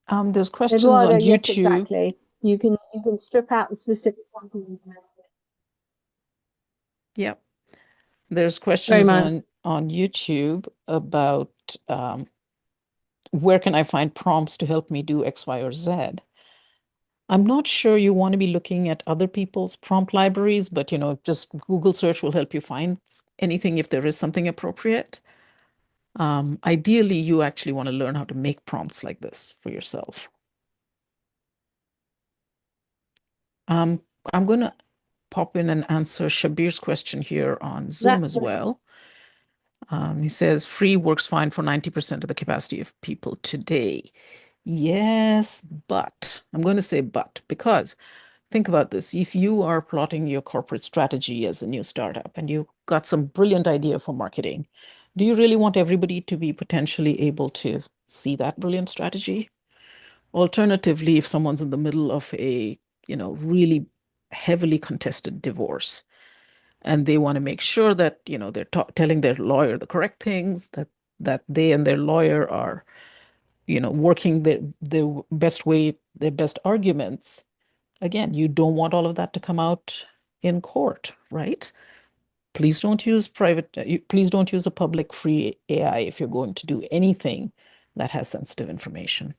There's questions on YouTube. Yes, exactly. You can strip out the specific company. Yep. There's questions on YouTube about where can I find prompts to help me do X, Y, or Z. I'm not sure you want to be looking at other people's prompt libraries, but just Google search will help you find anything if there is something appropriate. Ideally, you actually want to learn how to make prompts like this for yourself. I'm going to pop in and answer Shabir's question here on Zoom as well. He says free works fine for 90% of the capacity of people today. Yes, but I'm going to say but, because think about this. If you are plotting your corporate strategy as a new startup and you've got some brilliant idea for marketing, do you really want everybody to be potentially able to see that brilliant strategy? Alternatively, if someone's in the middle of a, really heavily contested divorce and they want to make sure that, they're telling their lawyer the correct things, that they and their lawyer are, working the best way, their best arguments. Again, you don't want all of that to come out in court, right? Please don't use please don't use a public free AI if you're going to do anything that has sensitive information.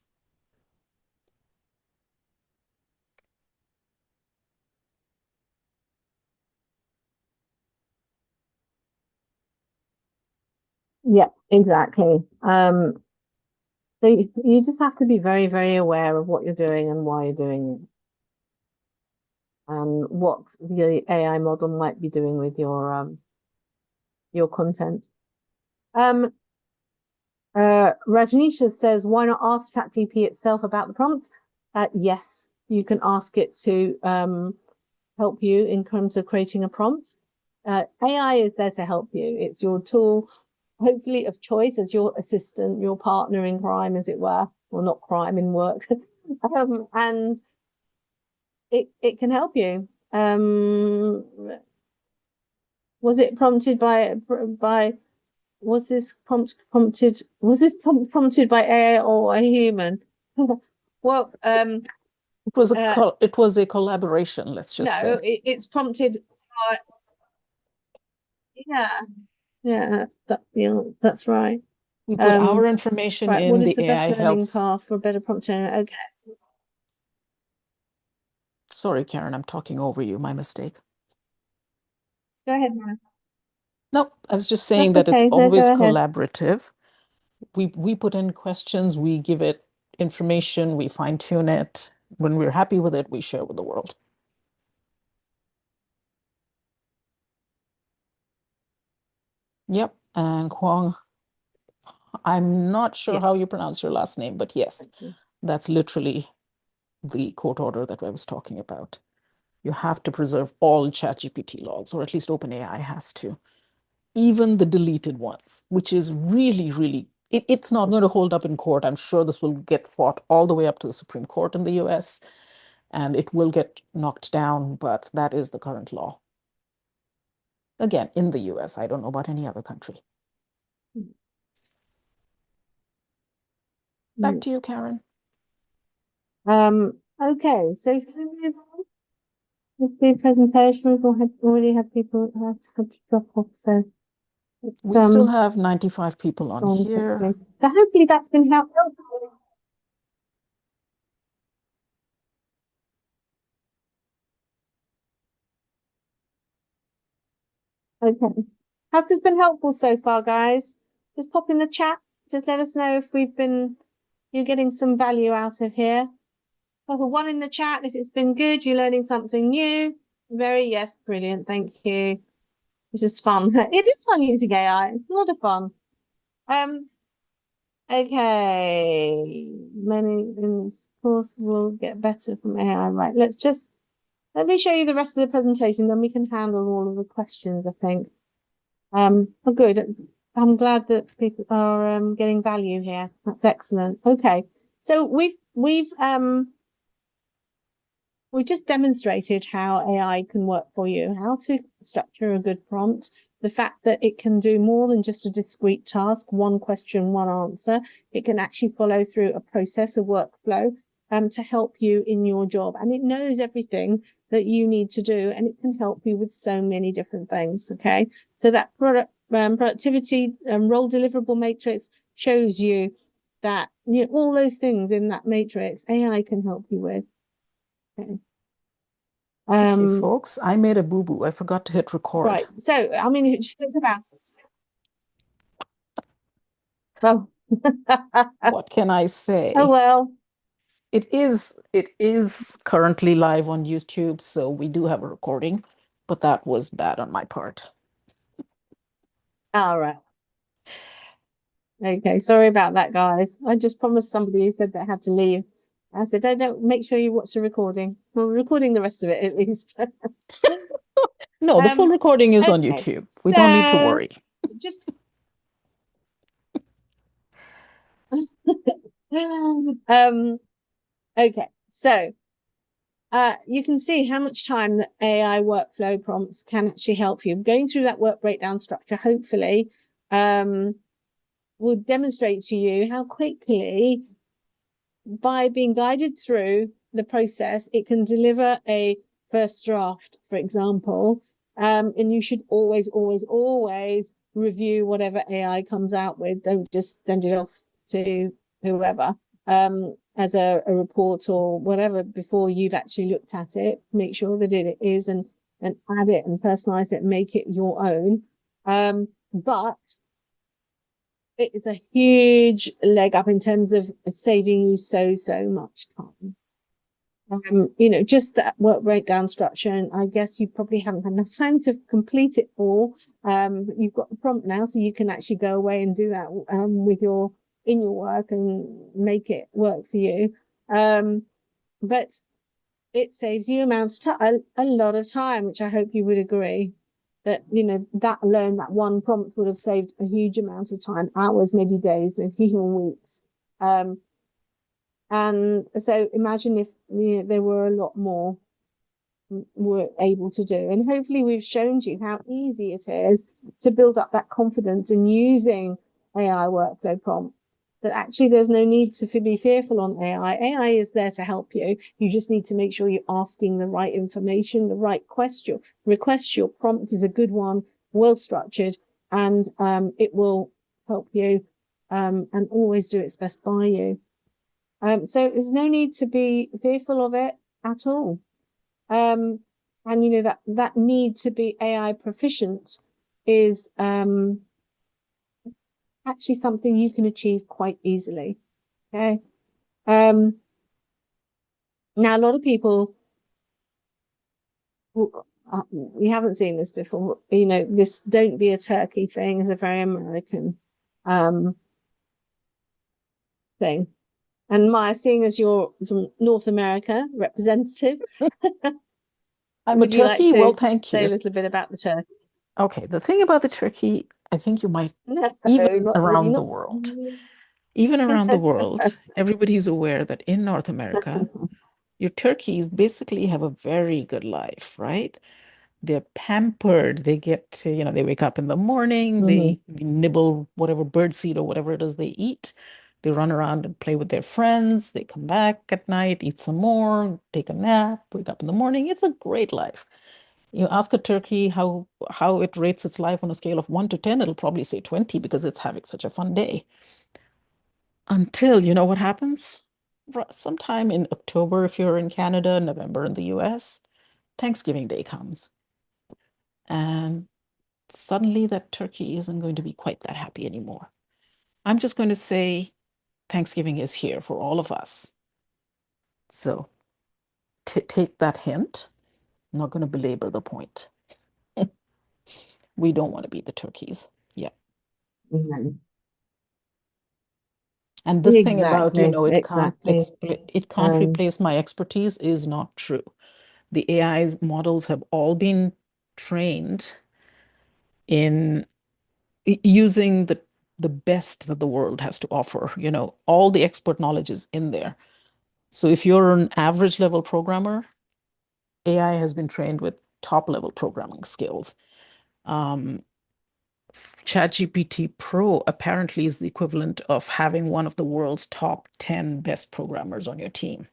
Yeah, exactly. So you just have to be very, very aware of what you're doing and why you're doing it, and what the AI model might be doing with your content. Rajnisha says, why not ask ChatGPT itself about the prompt? Yes, you can ask it to help you in terms of creating a prompt. AI is there to help you. It's your tool, hopefully of choice, as your assistant, your partner in crime, as it were, or not crime, in work. And it can help you. Was it prompted by was this prompt prompted by AI or a human? Well, it was a collaboration, let's just say. It's prompted by, that's right. We put our information right, in, what is the the best AI learning helps. path for a better prompt engineer? Okay. Sorry, Karen, I'm talking over you. My mistake. Go ahead, Mara. No, I was just saying That's that it's okay. No, always go ahead. collaborative. We put in questions, we give it information, we fine tune it. When we're happy with it, we share with the world. Yep, and Kwong, I'm not sure Yeah. how you pronounce your last name, but yes, that's literally the court order that I was talking about. You have to preserve all ChatGPT logs, or at least OpenAI has to, even the deleted ones, which is really, really, it's not going to hold up in court. I'm sure this will get fought all the way up to the Supreme Court in the US, and it will get knocked down, but that is the current law. Again, in the US, I don't know about any other country. Back to you, Karen. Okay, so should we move on with the presentation? We've already had people had to drop off, so we still have 95 people on here. Quickly. So hopefully that's been helpful. Okay. Has this been helpful so far, guys? Just pop in the chat. Just let us know if you're getting some value out of here. Pop a 1 in the chat if it's been good, you're learning something new. Yes, brilliant, thank you. It's just fun. It is fun using AI. It's a lot of fun. Okay. Many things, of course, will get better from AI. Right, let me show you the rest of the presentation, then we can handle all of the questions, I think. Oh, good. I'm glad that people are getting value here. That's excellent. Okay. So we've just demonstrated how AI can work for you, how to structure a good prompt, the fact that it can do more than just a discrete task, one question, one answer. It can actually follow through a process, a workflow, to help you in your job. And it knows everything that you need to do, and it can help you with so many different things, okay? So that productivity role deliverable matrix shows you that all those things in that matrix, AI can help you with. Okay. Thank you, folks. I made a boo-boo. I forgot to hit record. Right. So, I mean, just think about it. Oh. What can I say? Oh, well. It is currently live on YouTube, so we do have a recording. but that was bad on my part. All right. Okay, sorry about that, guys. I just promised somebody who said they had to leave. I said, don't make sure you watch the recording. Well, we're recording the rest of it at least. No, the full recording is on Okay, YouTube. We don't need to so worry. just okay, so you can see how much time that AI workflow prompts can actually help you. Going through that work breakdown structure, hopefully, will demonstrate to you how quickly, by being guided through the process, it can deliver a first draft, for example. And you should always, always, always review whatever AI comes out with. Don't just send it off to whoever as a report or whatever before you've actually looked at it. Make sure that it is and add it and personalize it and make it your own. But it is a huge leg up in terms of saving you so much time. Just that work breakdown structure, and I guess you probably haven't had enough time to complete it all. You've got the prompt now, so you can actually go away and do that with in your work and make it work for you. But it saves you a lot of time, which I hope you would agree. That that alone, that one prompt would have saved a huge amount of time, hours, maybe days, maybe even weeks. And so imagine if there were a lot more we're able to do. And hopefully we've shown you how easy it is to build up that confidence in using AI workflow prompts. That actually there's no need to be fearful on AI. AI is there to help you. You just need to make sure you're asking the right information, the right question. Request your prompt is a good one, well structured, and it will help you and always do its best by you. So there's no need to be fearful of it at all. And that need to be AI proficient is actually something you can achieve quite easily. Okay. Now a lot of people, we haven't seen this before. This "don't be a turkey" thing is a very American thing. And Maya, seeing as you're from North America representative, I'm a would you like turkey? to Well, thank say a you. little bit about the turkey? Okay, the thing about the turkey, I think you might, No, even not really, around the not. world, even around the world, everybody's aware that in North America, your turkeys basically have a very good life, right? They're pampered. They get to, they wake up in the morning, they nibble whatever bird seed or whatever it is they eat. They run around and play with their friends. They come back at night, eat some more, take a nap, wake up in the morning. It's a great life. You ask a turkey how it rates its life on a scale of 1 to 10, it'll probably say 20 because it's having such a fun day. Until, you know what happens? Sometime in October, if you're in Canada, November in the US, Thanksgiving Day comes. And suddenly that turkey isn't going to be quite that happy anymore. I'm just going to say Thanksgiving is here for all of us. So take that hint. I'm not going to belabor the point. We don't want to be the turkeys. Yeah. And this thing about, it can't replace my expertise is not true. The AI models have all been trained in using the best that the world has to offer. All the expert knowledge is in there. So if you're an average level programmer, AI has been trained with top level programming skills. ChatGPT Pro apparently is the equivalent of having one of the world's top 10 best programmers on your team.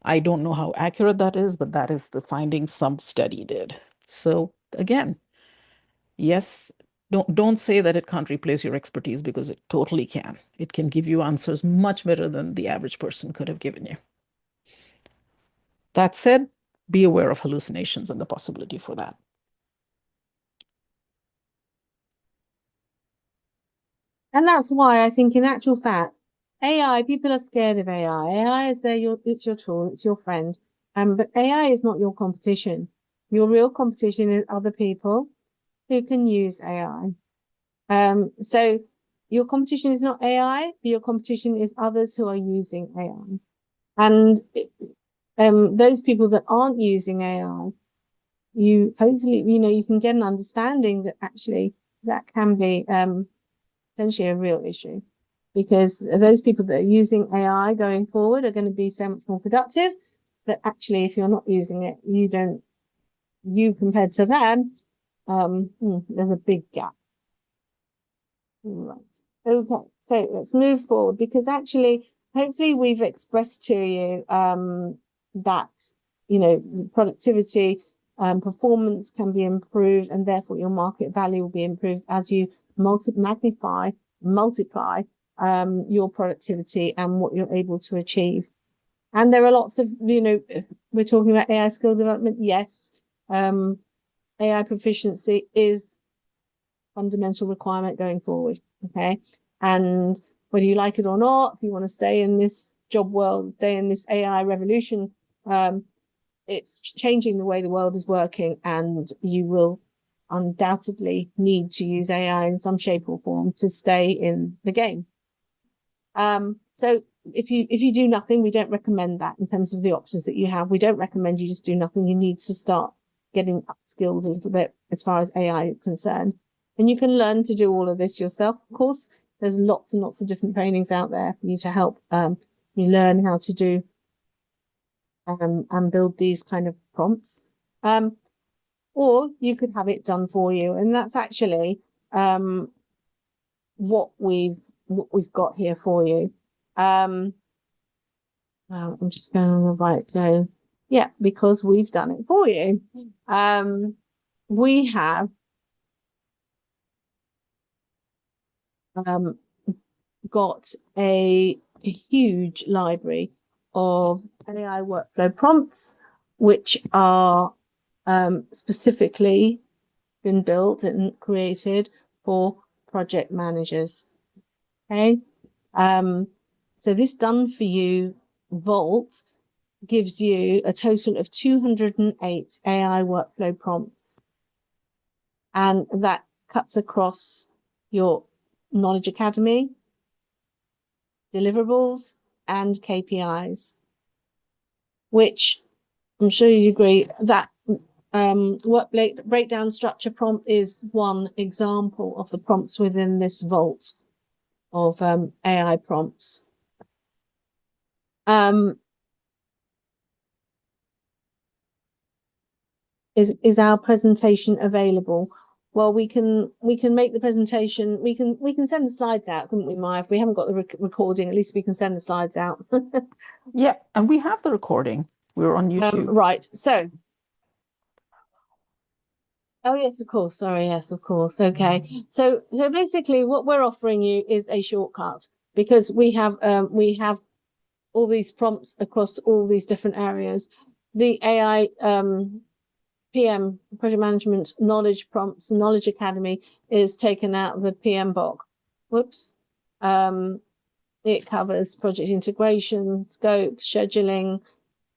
I don't know how accurate that is, but that is the finding some study did. So again, yes, don't say that it can't replace your expertise, because it totally can. It can give you answers much better than the average person could have given you. That said, be aware of hallucinations and the possibility for that. And that's why I think, in actual fact, AI, people are scared of AI. AI is it's your tool, it's your friend. But AI is not your competition. Your real competition is other people who can use AI. So your competition is not AI, your competition is others who are using AI. And those people that aren't using AI, you hopefully, you can get an understanding that actually that can be potentially a real issue, because those people that are using AI going forward are going to be so much more productive that actually, if you're not using it, you compared to them, there's a big gap. Right. Okay, so let's move forward, because actually, hopefully we've expressed to you that, productivity, performance can be improved, and therefore your market value will be improved as you multiply your productivity and what you're able to achieve. And there are lots of, we're talking about AI skill development. Yes, AI proficiency is fundamental requirement going forward. Okay. And whether you like it or not, if you want to stay in this job world, stay in this AI revolution, it's changing the way the world is working, and you will undoubtedly need to use AI in some shape or form to stay in the game. So if you do nothing, we don't recommend that in terms of the options that you have. We don't recommend you just do nothing. You need to start getting upskilled a little bit as far as AI is concerned. And you can learn to do all of this yourself. Of course, there's lots and lots of different trainings out there for you to help you learn how to do and build these kind of prompts. Or you could have it done for you. And that's actually what we've got here for you. I'm just going on the right. So yeah, because we've done it for you. We have got a huge library of AI workflow prompts, which are specifically been built and created for project managers. Okay. So this done for you vault gives you a total of 208 AI workflow prompts. And that cuts across your Knowledge Academy, deliverables, and KPIs, which I'm sure you agree that work breakdown structure prompt is one example of the prompts within this vault of AI prompts. Is our presentation available? Well, we can make the presentation. We can send the slides out, couldn't we, Maya? If we haven't got the recording, at least we can send the slides out. Yeah, and we have the recording. We're on YouTube. Right. So. Oh yes, of course. Sorry, yes, of course. Okay. So basically, what we're offering you is a shortcut, because we have all these prompts across all these different areas. The AI PM, project management knowledge prompts, Knowledge Academy, is taken out of the PM box. Whoops. It covers project integration, scope, scheduling,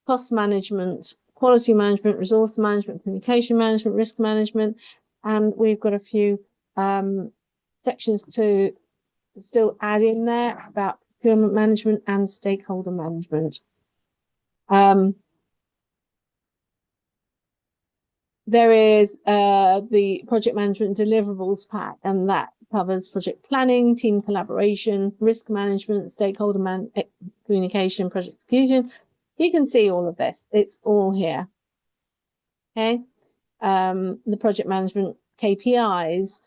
cost management, quality management, resource management, communication management, risk management, and we've got a few sections to still add in there about procurement management and stakeholder management. There is the project management deliverables pack, and that covers project planning, team collaboration, risk management, stakeholder communication, project execution. You can see all of this. It's all here. Okay. The project management KPIs,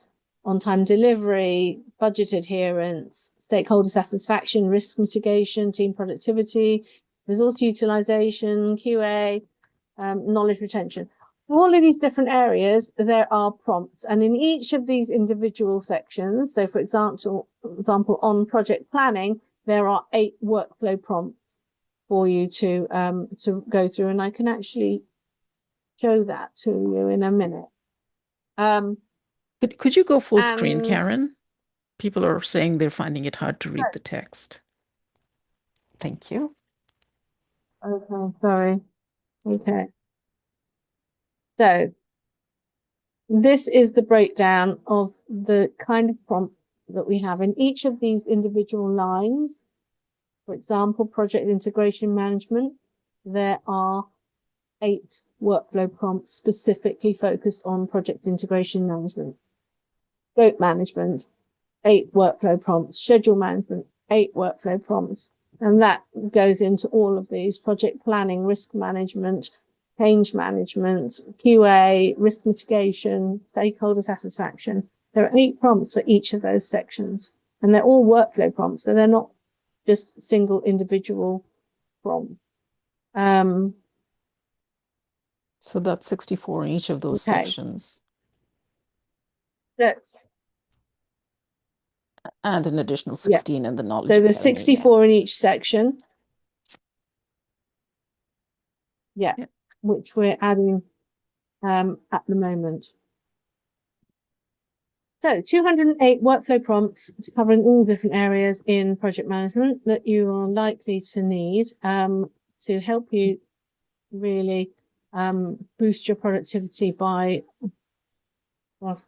on-time delivery, budget adherence, stakeholder satisfaction, risk mitigation, team productivity, resource utilization, QA, knowledge retention. All of these different areas, there are prompts, and in each of these individual sections, so for example, on project planning, there are 8 workflow prompts for you to go through, and I can actually show that to you in a minute. Could you go full screen, Karen? People are saying they're finding it hard to read the text. Thank you. Okay, sorry. Okay. So this is the breakdown of the kind of prompt that we have in each of these individual lines. For example, project integration management, there are 8 workflow prompts specifically focused on project integration management. Scope management, 8 workflow prompts. Schedule management, 8 workflow prompts. And that goes into all of these: project planning, risk management, change management, QA, risk mitigation, stakeholder satisfaction. There are 8 prompts for each of those sections, and they're all workflow prompts, so they're not just single individual prompts. So that's 64 in each of those Okay. sections. So, And an additional 16 in the Knowledge so Academy. there's 64 in each section. Yeah, which we're adding at the moment. So 208 workflow prompts covering all different areas in project management that you are likely to need to help you really boost your productivity by well,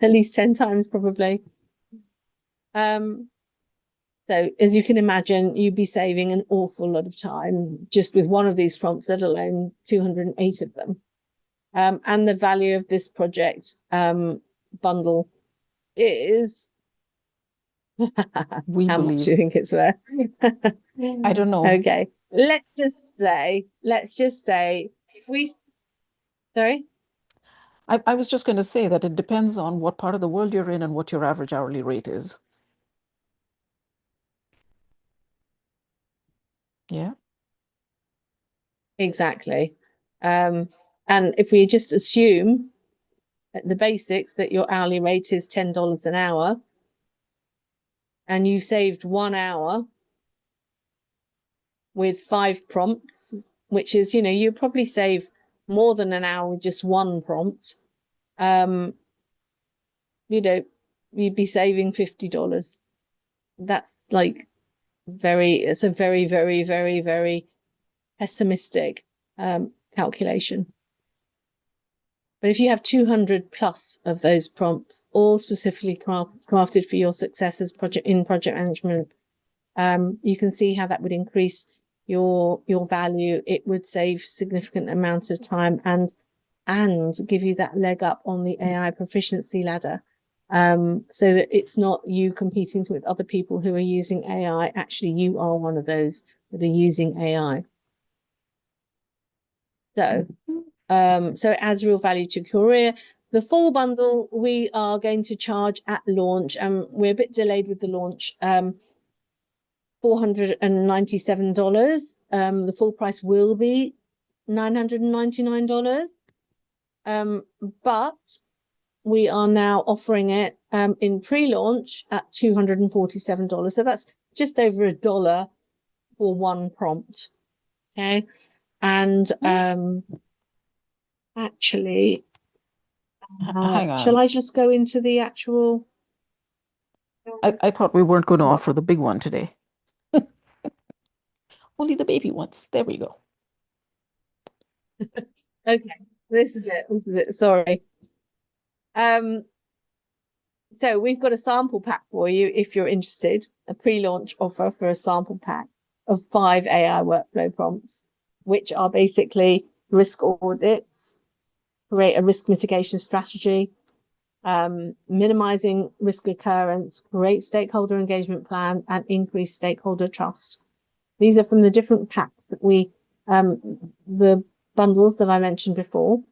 at least 10 times probably. So as you can imagine, you'd be saving an awful lot of time just with one of these prompts, let alone 208 of them. And the value of this project bundle is how much do you think it's worth? I don't know. Okay, let's just say if we sorry. I was just going to say that it depends on what part of the world you're in and what your average hourly rate is. Yeah. Exactly. And if we just assume at the basics that your hourly rate is $10 an hour, and you saved 1 hour with 5 prompts, which is, you probably save more than an hour with just 1 prompt. You'd be saving $50. That's like it's a very, very, very, very pessimistic calculation. But if you have 200 plus of those prompts, all specifically crafted for your success as project management, you can see how that would increase your value. It would save significant amounts of time and give you that leg up on the AI proficiency ladder. So that it's not you competing with other people who are using AI. Actually, you are one of those that are using AI. So it adds real value to your career. The full bundle we are going to charge at launch, and we're a bit delayed with the launch. $497. The full price will be $999. But we are now offering it in pre-launch at $247. So that's just over $1 for 1 prompt. Okay. And actually, hang on. shall I just go into the actual? I thought we weren't going to offer the big one today. Only the baby ones. There we go. Okay, this is it. Sorry. So we've got a sample pack for you if you're interested. A pre-launch offer for a sample pack of 5 AI workflow prompts, which are basically risk audits, create a risk mitigation strategy, minimizing risk occurrence, create stakeholder engagement plan, and increase stakeholder trust. These are from the different packs that the bundles that I mentioned before.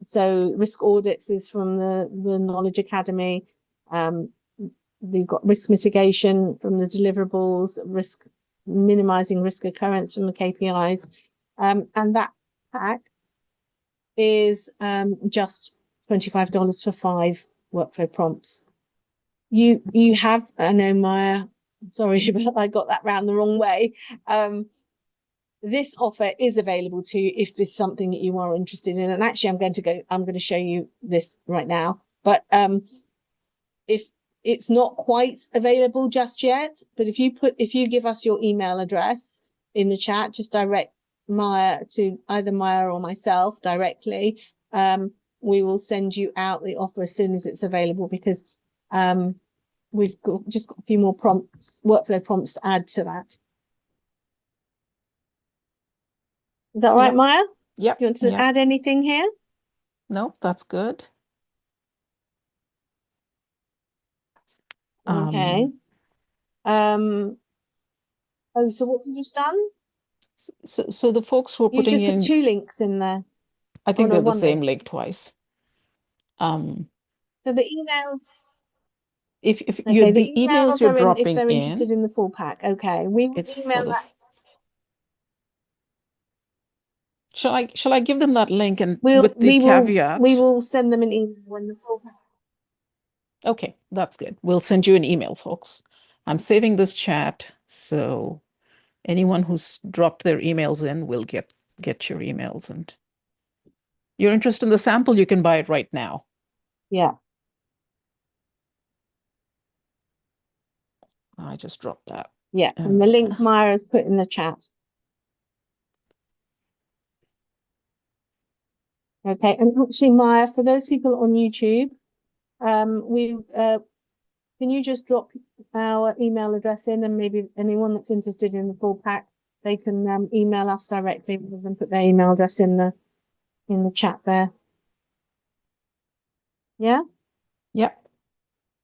So risk audits is from the Knowledge Academy. We've got risk mitigation from the deliverables, minimizing risk occurrence from the KPIs. And that pack is just $25 for 5 workflow prompts. You have, I know, Maya, sorry, but I got that round the wrong way. This offer is available to you if this is something that you are interested in. And actually, I'm going to show you this right now. But if it's not quite available just yet, but if you give us your email address in the chat, just direct Maya, to either Maya or myself directly, we will send you out the offer as soon as it's available, because we've just got a few more prompts, workflow prompts to add to that. Is that right, Yep. Maya? Yep. Do you want to Yep. add anything here? No, that's good. Okay. Oh, so what have you just done? So the folks who are You putting just put in, 2 links in there. I think no, they're the 1 same link. link twice. So the email, If okay, the emails you're are in if dropping they're in, interested in the full pack. Okay, we will it's for email the. that. Shall I give them that link and We with the will caveat? send them an email when the full pack. Okay, that's good. We'll send you an email, folks. I'm saving this chat, so anyone who's dropped their emails in will get your emails. And you're interested in the sample, you can buy it right now. Yeah. I just dropped that. Yeah, and the link Maya has put in the chat. Okay, and actually, Maya, for those people on YouTube, can you just drop our email address in, and maybe anyone that's interested in the full pack, they can email us directly rather than put their email address in the chat there. Yeah. Yep.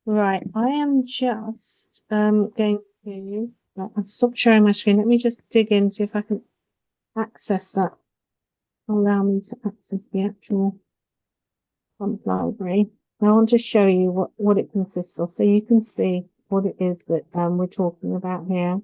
Right. I am just going to. I've stopped sharing my screen. Let me just dig in, see if I can access that. Allow me to access the actual prompt library. I want to show you what it consists of, so you can see what it is that we're talking about here.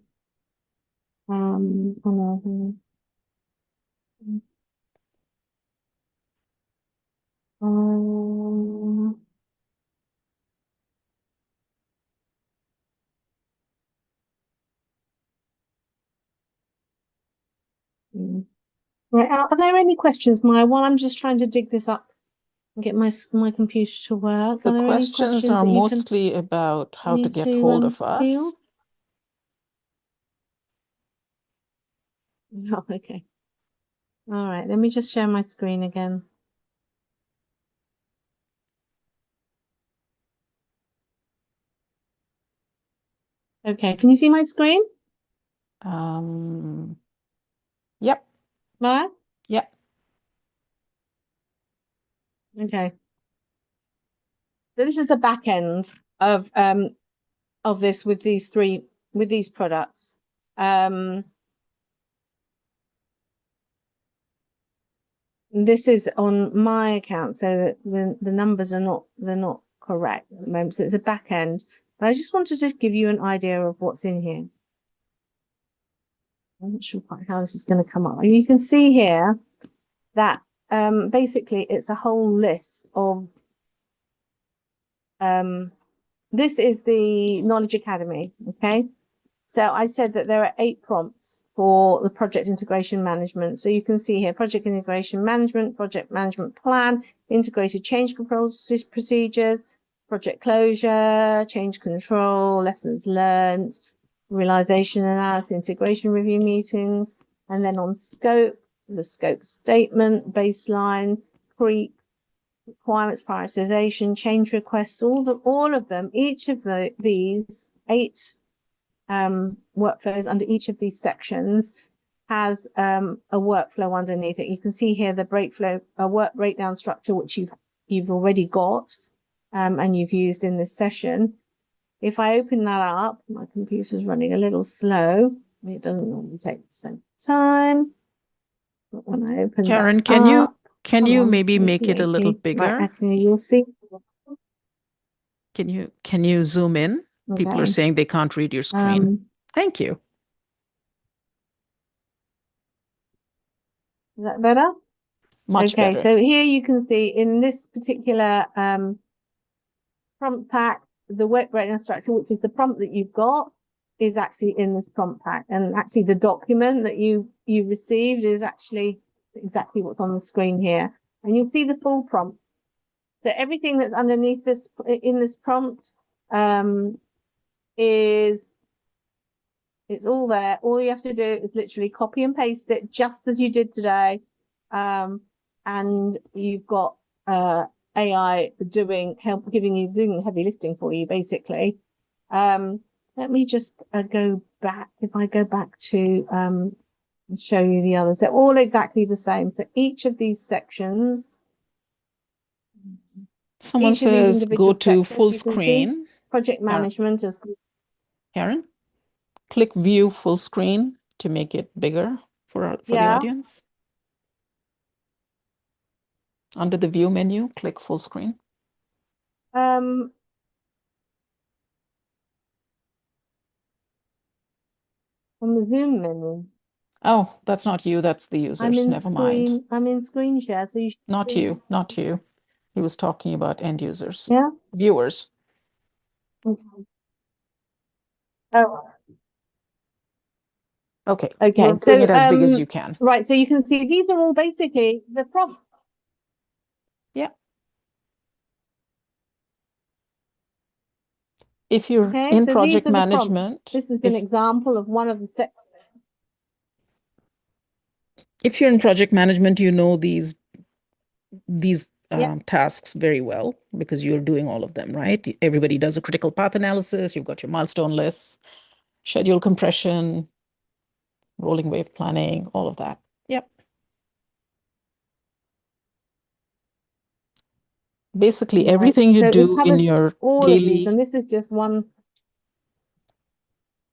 Right, are there any questions, Maya, while I'm just trying to dig this up and get my computer to work? The Are there any questions are that you mostly about how to need get hold of us. field? Oh, okay. All right, let me just share my screen again. Okay, can you see my screen? Yep. Maya? Yep. Okay. So this is the back end of this with these products. This is on my account, so that the numbers are not correct at the moment. So it's a back end. But I just wanted to give you an idea of what's in here. I'm not sure quite how this is going to come up. You can see here that basically it's a whole list of this is the Knowledge Academy. Okay, so I said that there are 8 prompts for the project integration management. So you can see here, project integration management, project management plan, integrated change control procedures, project closure, change control, lessons learned, realization analysis, integration review meetings, and then on scope, the scope statement, baseline, creep, requirements, prioritization, change requests, all of them, each of these 8 workflows under each of these sections has a workflow underneath it. You can see here the work breakdown structure, which you've already got and you've used in this session. If I open that up, my computer's running a little slow. It doesn't normally take the same time. But when I open Karen, that can you maybe make it a little bigger? Right, actually, you'll see. Can you zoom in? Okay. People are saying they can't read your screen. Thank you. Is that better? Much better. So here you can see in this particular prompt pack, the work breakdown structure, which is the prompt that you've got, is actually in this prompt pack. And actually the document that you received is actually exactly what's on the screen here. And you'll see the full prompt. So everything that's underneath this in this prompt is It's all there. All you have to do is literally copy and paste it just as you did today. And you've got AI doing the heavy lifting for you, basically. Let me just go back. If I go back to show you the others, they're all exactly the same. So each of these sections, Someone each of these says go individual to sections, full you can see screen. project management is Karen, click view full screen to make it bigger for the yeah. audience. Under the view menu, click full screen. On the Zoom menu. Oh, that's not you, that's the users. I'm in Never mind. I'm in screen share, so you should Not see. you, not you. He was talking about end users. Yeah. Viewers. Okay. Oh, Okay. okay. You're doing it as big as you can. Right. So you can see these are all basically the prompts. Yeah. If you're in so project these are the prompts. management, This is an example of one of the sections. if you're in project management, you know these Yeah. tasks very well because you're doing all of them, right? Everybody does a critical path analysis. You've got your milestone lists, schedule compression, rolling wave planning, all of that. Yep. Basically, Right. everything you So do it in covers your all of these, and daily, this is just one.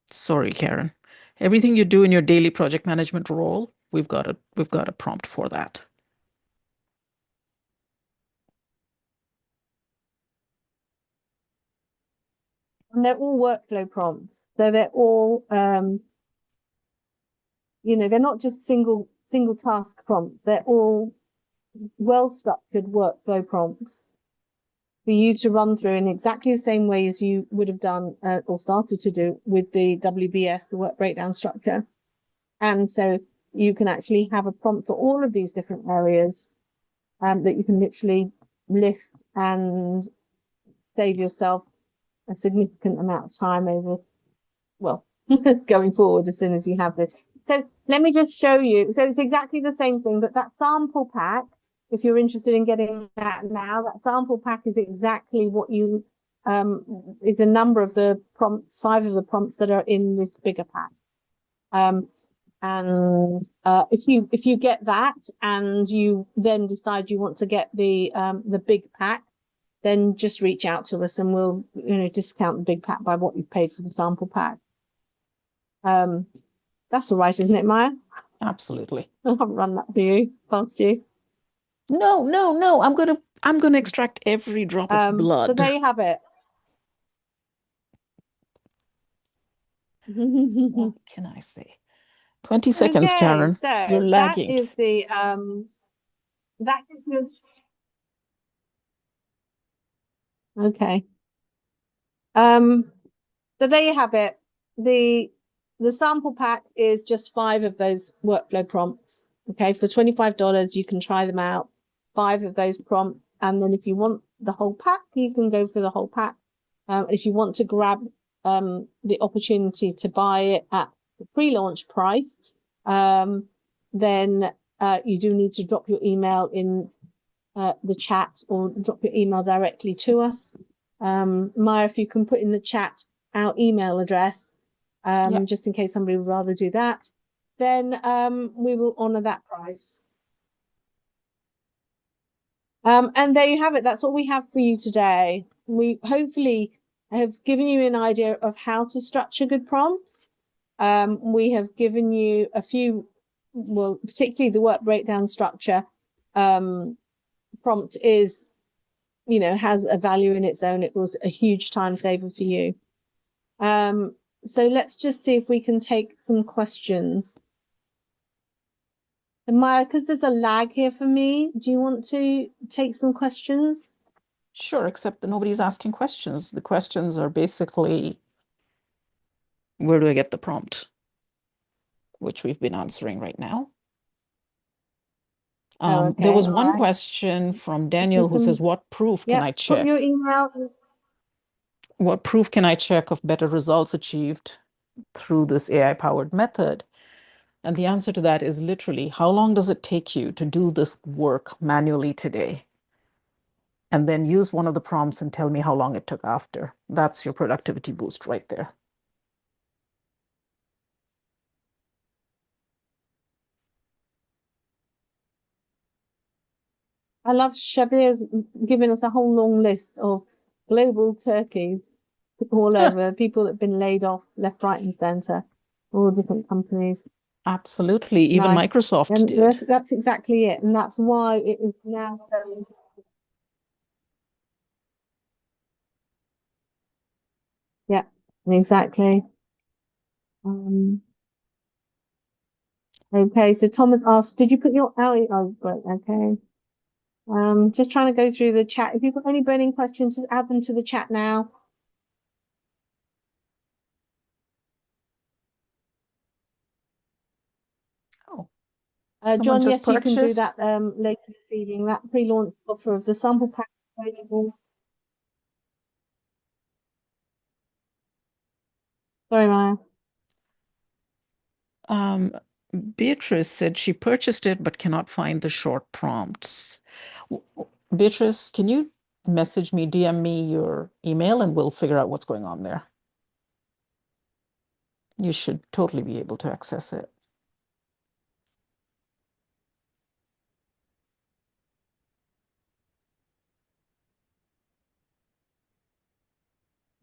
sorry, Karen, everything you do in your daily project management role, we've got a prompt for that. And they're all workflow prompts. So they're all they're not just single task prompts. They're all well-structured workflow prompts for you to run through in exactly the same way as you would have done or started to do with the WBS, the work breakdown structure. And so you can actually have a prompt for all of these different areas that you can literally lift and save yourself a significant amount of time over, well, going forward as soon as you have this. So let me just show you. So it's exactly the same thing, but that sample pack, if you're interested in getting that now, that sample pack is exactly what you, is a number of the prompts, 5 of the prompts that are in this bigger pack. And if you get that and you then decide you want to get the big pack, then just reach out to us and we'll discount the big pack by what you've paid for the sample pack. That's all right, isn't it, Maya? Absolutely. I haven't run that for you, past you. No. I'm gonna extract every drop of blood. So there you have it. What can I say? 20 seconds, Okay, Karen. so You're lagging. that is the that is your okay. So there you have it. The sample pack is just 5 of those workflow prompts. Okay, for $25, you can try them out. 5 of those prompts, and then if you want the whole pack, you can go for the whole pack. If you want to grab the opportunity to buy it at the pre-launch price, then you do need to drop your email in the chat or drop your email directly to us. Maya, if you can put in the chat our email address, just in case somebody would rather do that, then we will honor that price. And there you have it. That's what we have for you today. We hopefully have given you an idea of how to structure good prompts. We have given you a few, well, particularly the work breakdown structure prompt is, has a value in its own. It was a huge time saver for you. So let's just see if we can take some questions. And Maya, because there's a lag here for me, do you want to take some questions? Sure, except that nobody's asking questions. The questions are basically, where do I get the prompt? Which we've been answering right now. Okay. There was one question from Daniel who says, what proof can I Put check? your email. What proof can I check of better results achieved through this AI-powered method? And the answer to that is literally, how long does it take you to do this work manually today? And then use one of the prompts and tell me how long it took after. That's your productivity boost right there. I love Shabir's giving us a whole long list of global turkeys all over, people that have been laid off left, right, and center, all different companies. Absolutely. Even Nice. Microsoft And did. that's exactly it. And that's why it is now so. Yeah, exactly. Okay, so Thomas asked, did you put your oh great, okay. Just trying to go through the chat. If you've got any burning questions, just add them to the chat now. Oh, John, just yes, you can do purchased. that later this evening. That pre-launch offer of the sample pack available. Sorry, Maya. Beatrice said she purchased it but cannot find the short prompts. Beatrice, can you message me, DM me your email, and we'll figure out what's going on there. You should totally be able to access it.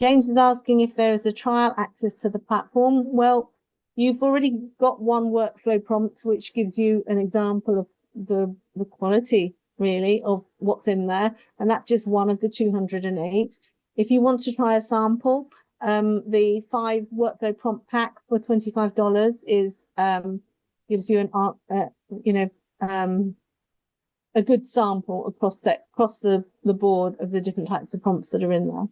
James is asking if there is a trial access to the platform. Well, you've already got one workflow prompt, which gives you an example of the quality, really, of what's in there. And that's just one of the 208. If you want to try a sample, the 5 workflow prompt pack for $25 is gives you a good sample across the board of the different types of prompts that are in there.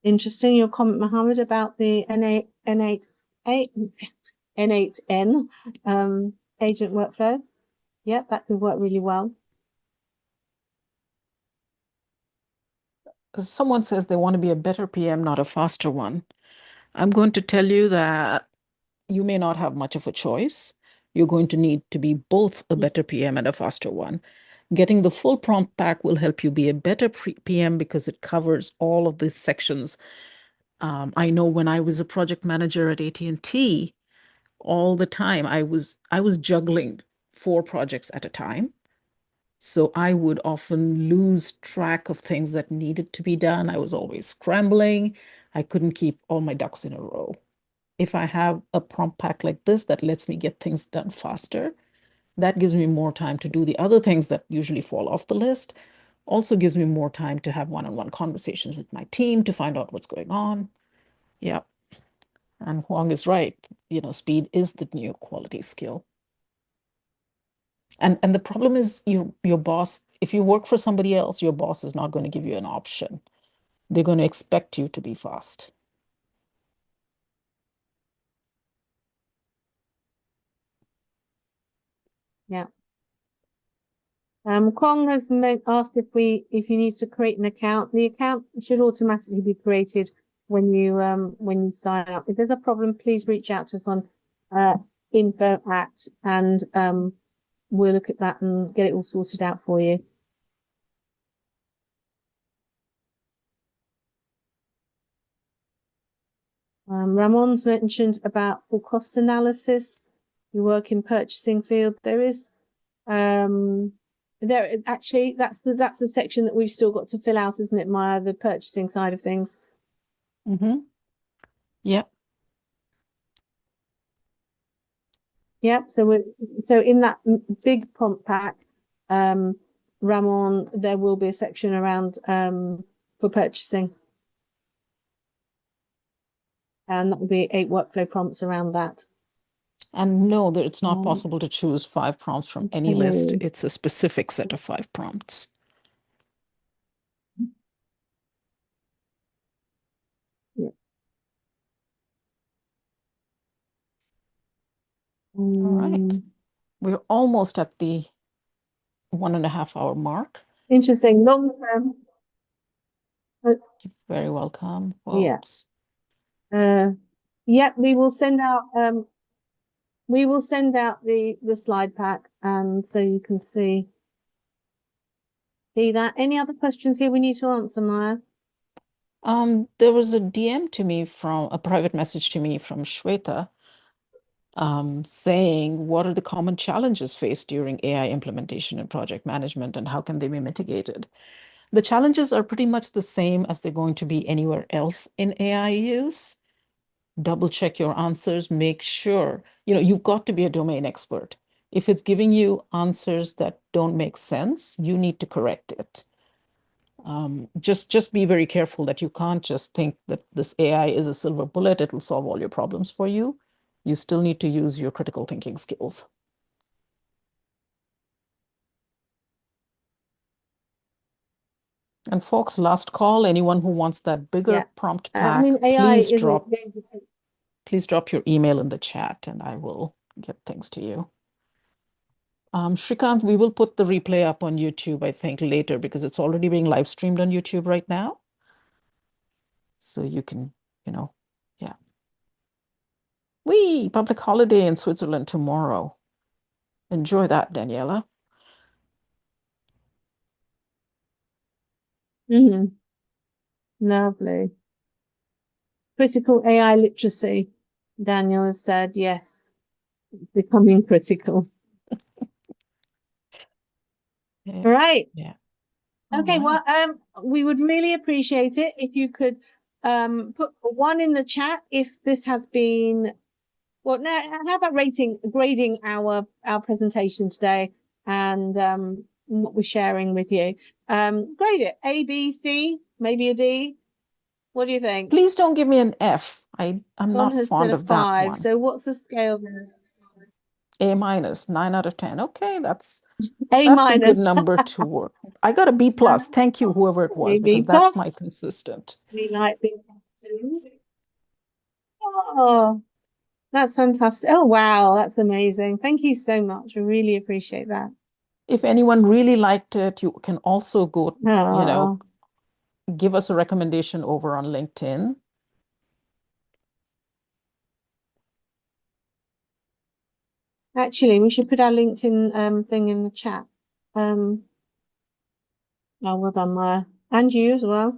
Interesting, your comment, Mohammed, about the N8N agent workflow. Yeah, that could work really well. Someone says they want to be a better PM, not a faster one. I'm going to tell you that you may not have much of a choice. You're going to need to be both a better PM and a faster one. Getting the full prompt pack will help you be a better PM because it covers all of the sections. I know when I was a project manager at AT&T, all the time I was juggling 4 projects at a time. So I would often lose track of things that needed to be done. I was always scrambling. I couldn't keep all my ducks in a row. If I have a prompt pack like this that lets me get things done faster, that gives me more time to do the other things that usually fall off the list. Also gives me more time to have one-on-one conversations with my team to find out what's going on. Yeah. And Huang is right. Speed is the new quality skill. And the problem is your boss, if you work for somebody else, your boss is not going to give you an option. They're going to expect you to be fast. Yeah. Kwong has asked if you need to create an account. The account should automatically be created when you sign up. If there's a problem, please reach out to us on info@ and we'll look at that and get it all sorted out for you. Ramon's mentioned about full cost analysis. You work in purchasing field. There is actually that's the section that we've still got to fill out, isn't it, Maya? The purchasing side of things. Yep. Yep. So in that big prompt pack, Ramon, there will be a section around for purchasing. And that will be 8 workflow prompts around that. And no, it's not possible to choose 5 prompts from any list. It's a specific set of 5 prompts. All right. We're almost at the 1.5 hour mark. Interesting. Long term. You're very welcome, folks. Yeah, we will send out the slide pack so you can see that. Any other questions here we need to answer, Maya? There was a DM to me from a private message to me from Shweta, saying, what are the common challenges faced during AI implementation and project management, and how can they be mitigated? The challenges are pretty much the same as they're going to be anywhere else in AI use. Double check your answers, make sure, you've got to be a domain expert. If it's giving you answers that don't make sense, you need to correct it. Just be very careful that you can't just think that this AI is a silver bullet, it'll solve all your problems for you. You still need to use your critical thinking skills. And folks, last call, anyone who wants that bigger prompt pack, please drop your email in the chat and I will get things to you. Shrikant, we will put the replay up on YouTube, I think, later because it's already being live streamed on YouTube right now. So you can, yeah. Public holiday in Switzerland tomorrow. Enjoy that, Daniela. Lovely. Critical AI literacy, Daniel has said, yes, it's becoming critical. Right. Yeah. Okay, well, we would really appreciate it if you could put 1 in the chat if this has been, well, now how about grading our presentation today and what we're sharing with you. Grade it A, B, C, maybe a D. What do you think? Please don't give me an F. I'm not fond of that 5. one. So what's the scale then? A-, 9 out of 10. Okay, that's A-. a good number to work. I got a B+. Thank you, whoever it was, because that's my consistent. We like B+ too. Oh, that's fantastic. Oh, wow, that's amazing. Thank you so much. I really appreciate that. If anyone really liked it, you can also go, give us a recommendation over on LinkedIn. Actually, we should put our LinkedIn thing in the chat. Oh, well done, Maya. And you as well.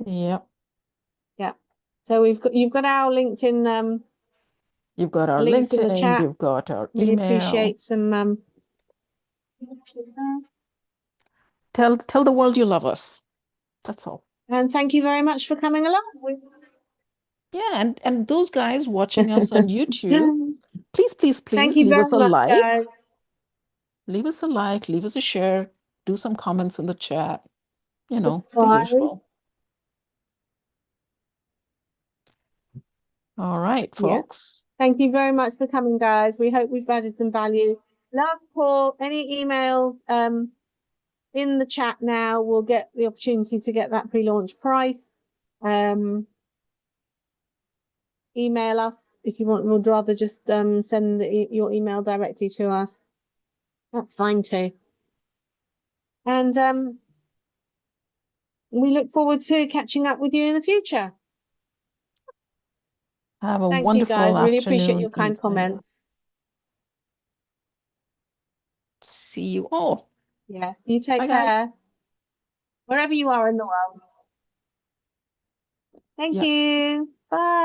Yep. Yeah. So you've got our LinkedIn you've got our links LinkedIn, in the chat. you've got our really email. Appreciate some tell the world you love us. That's all. And thank you very much for coming along. Yeah, and those guys watching us on YouTube, please leave us a like. Guys. Leave us a like, leave us a share, do some comments in the chat. The usual. All right, folks. Yeah. Thank you very much for coming, guys. We hope we've added some value. Love, Paul, any emails in the chat now, we'll get the opportunity to get that pre-launch price. Email us if you would rather just send your email directly to us. That's fine too. And we look forward to catching up with you in the future. Have a wonderful afternoon. Thank you, guys. Really appreciate your kind comments. See you all. Yeah, you take care. Guys. Wherever you are in the world. Thank you. Bye.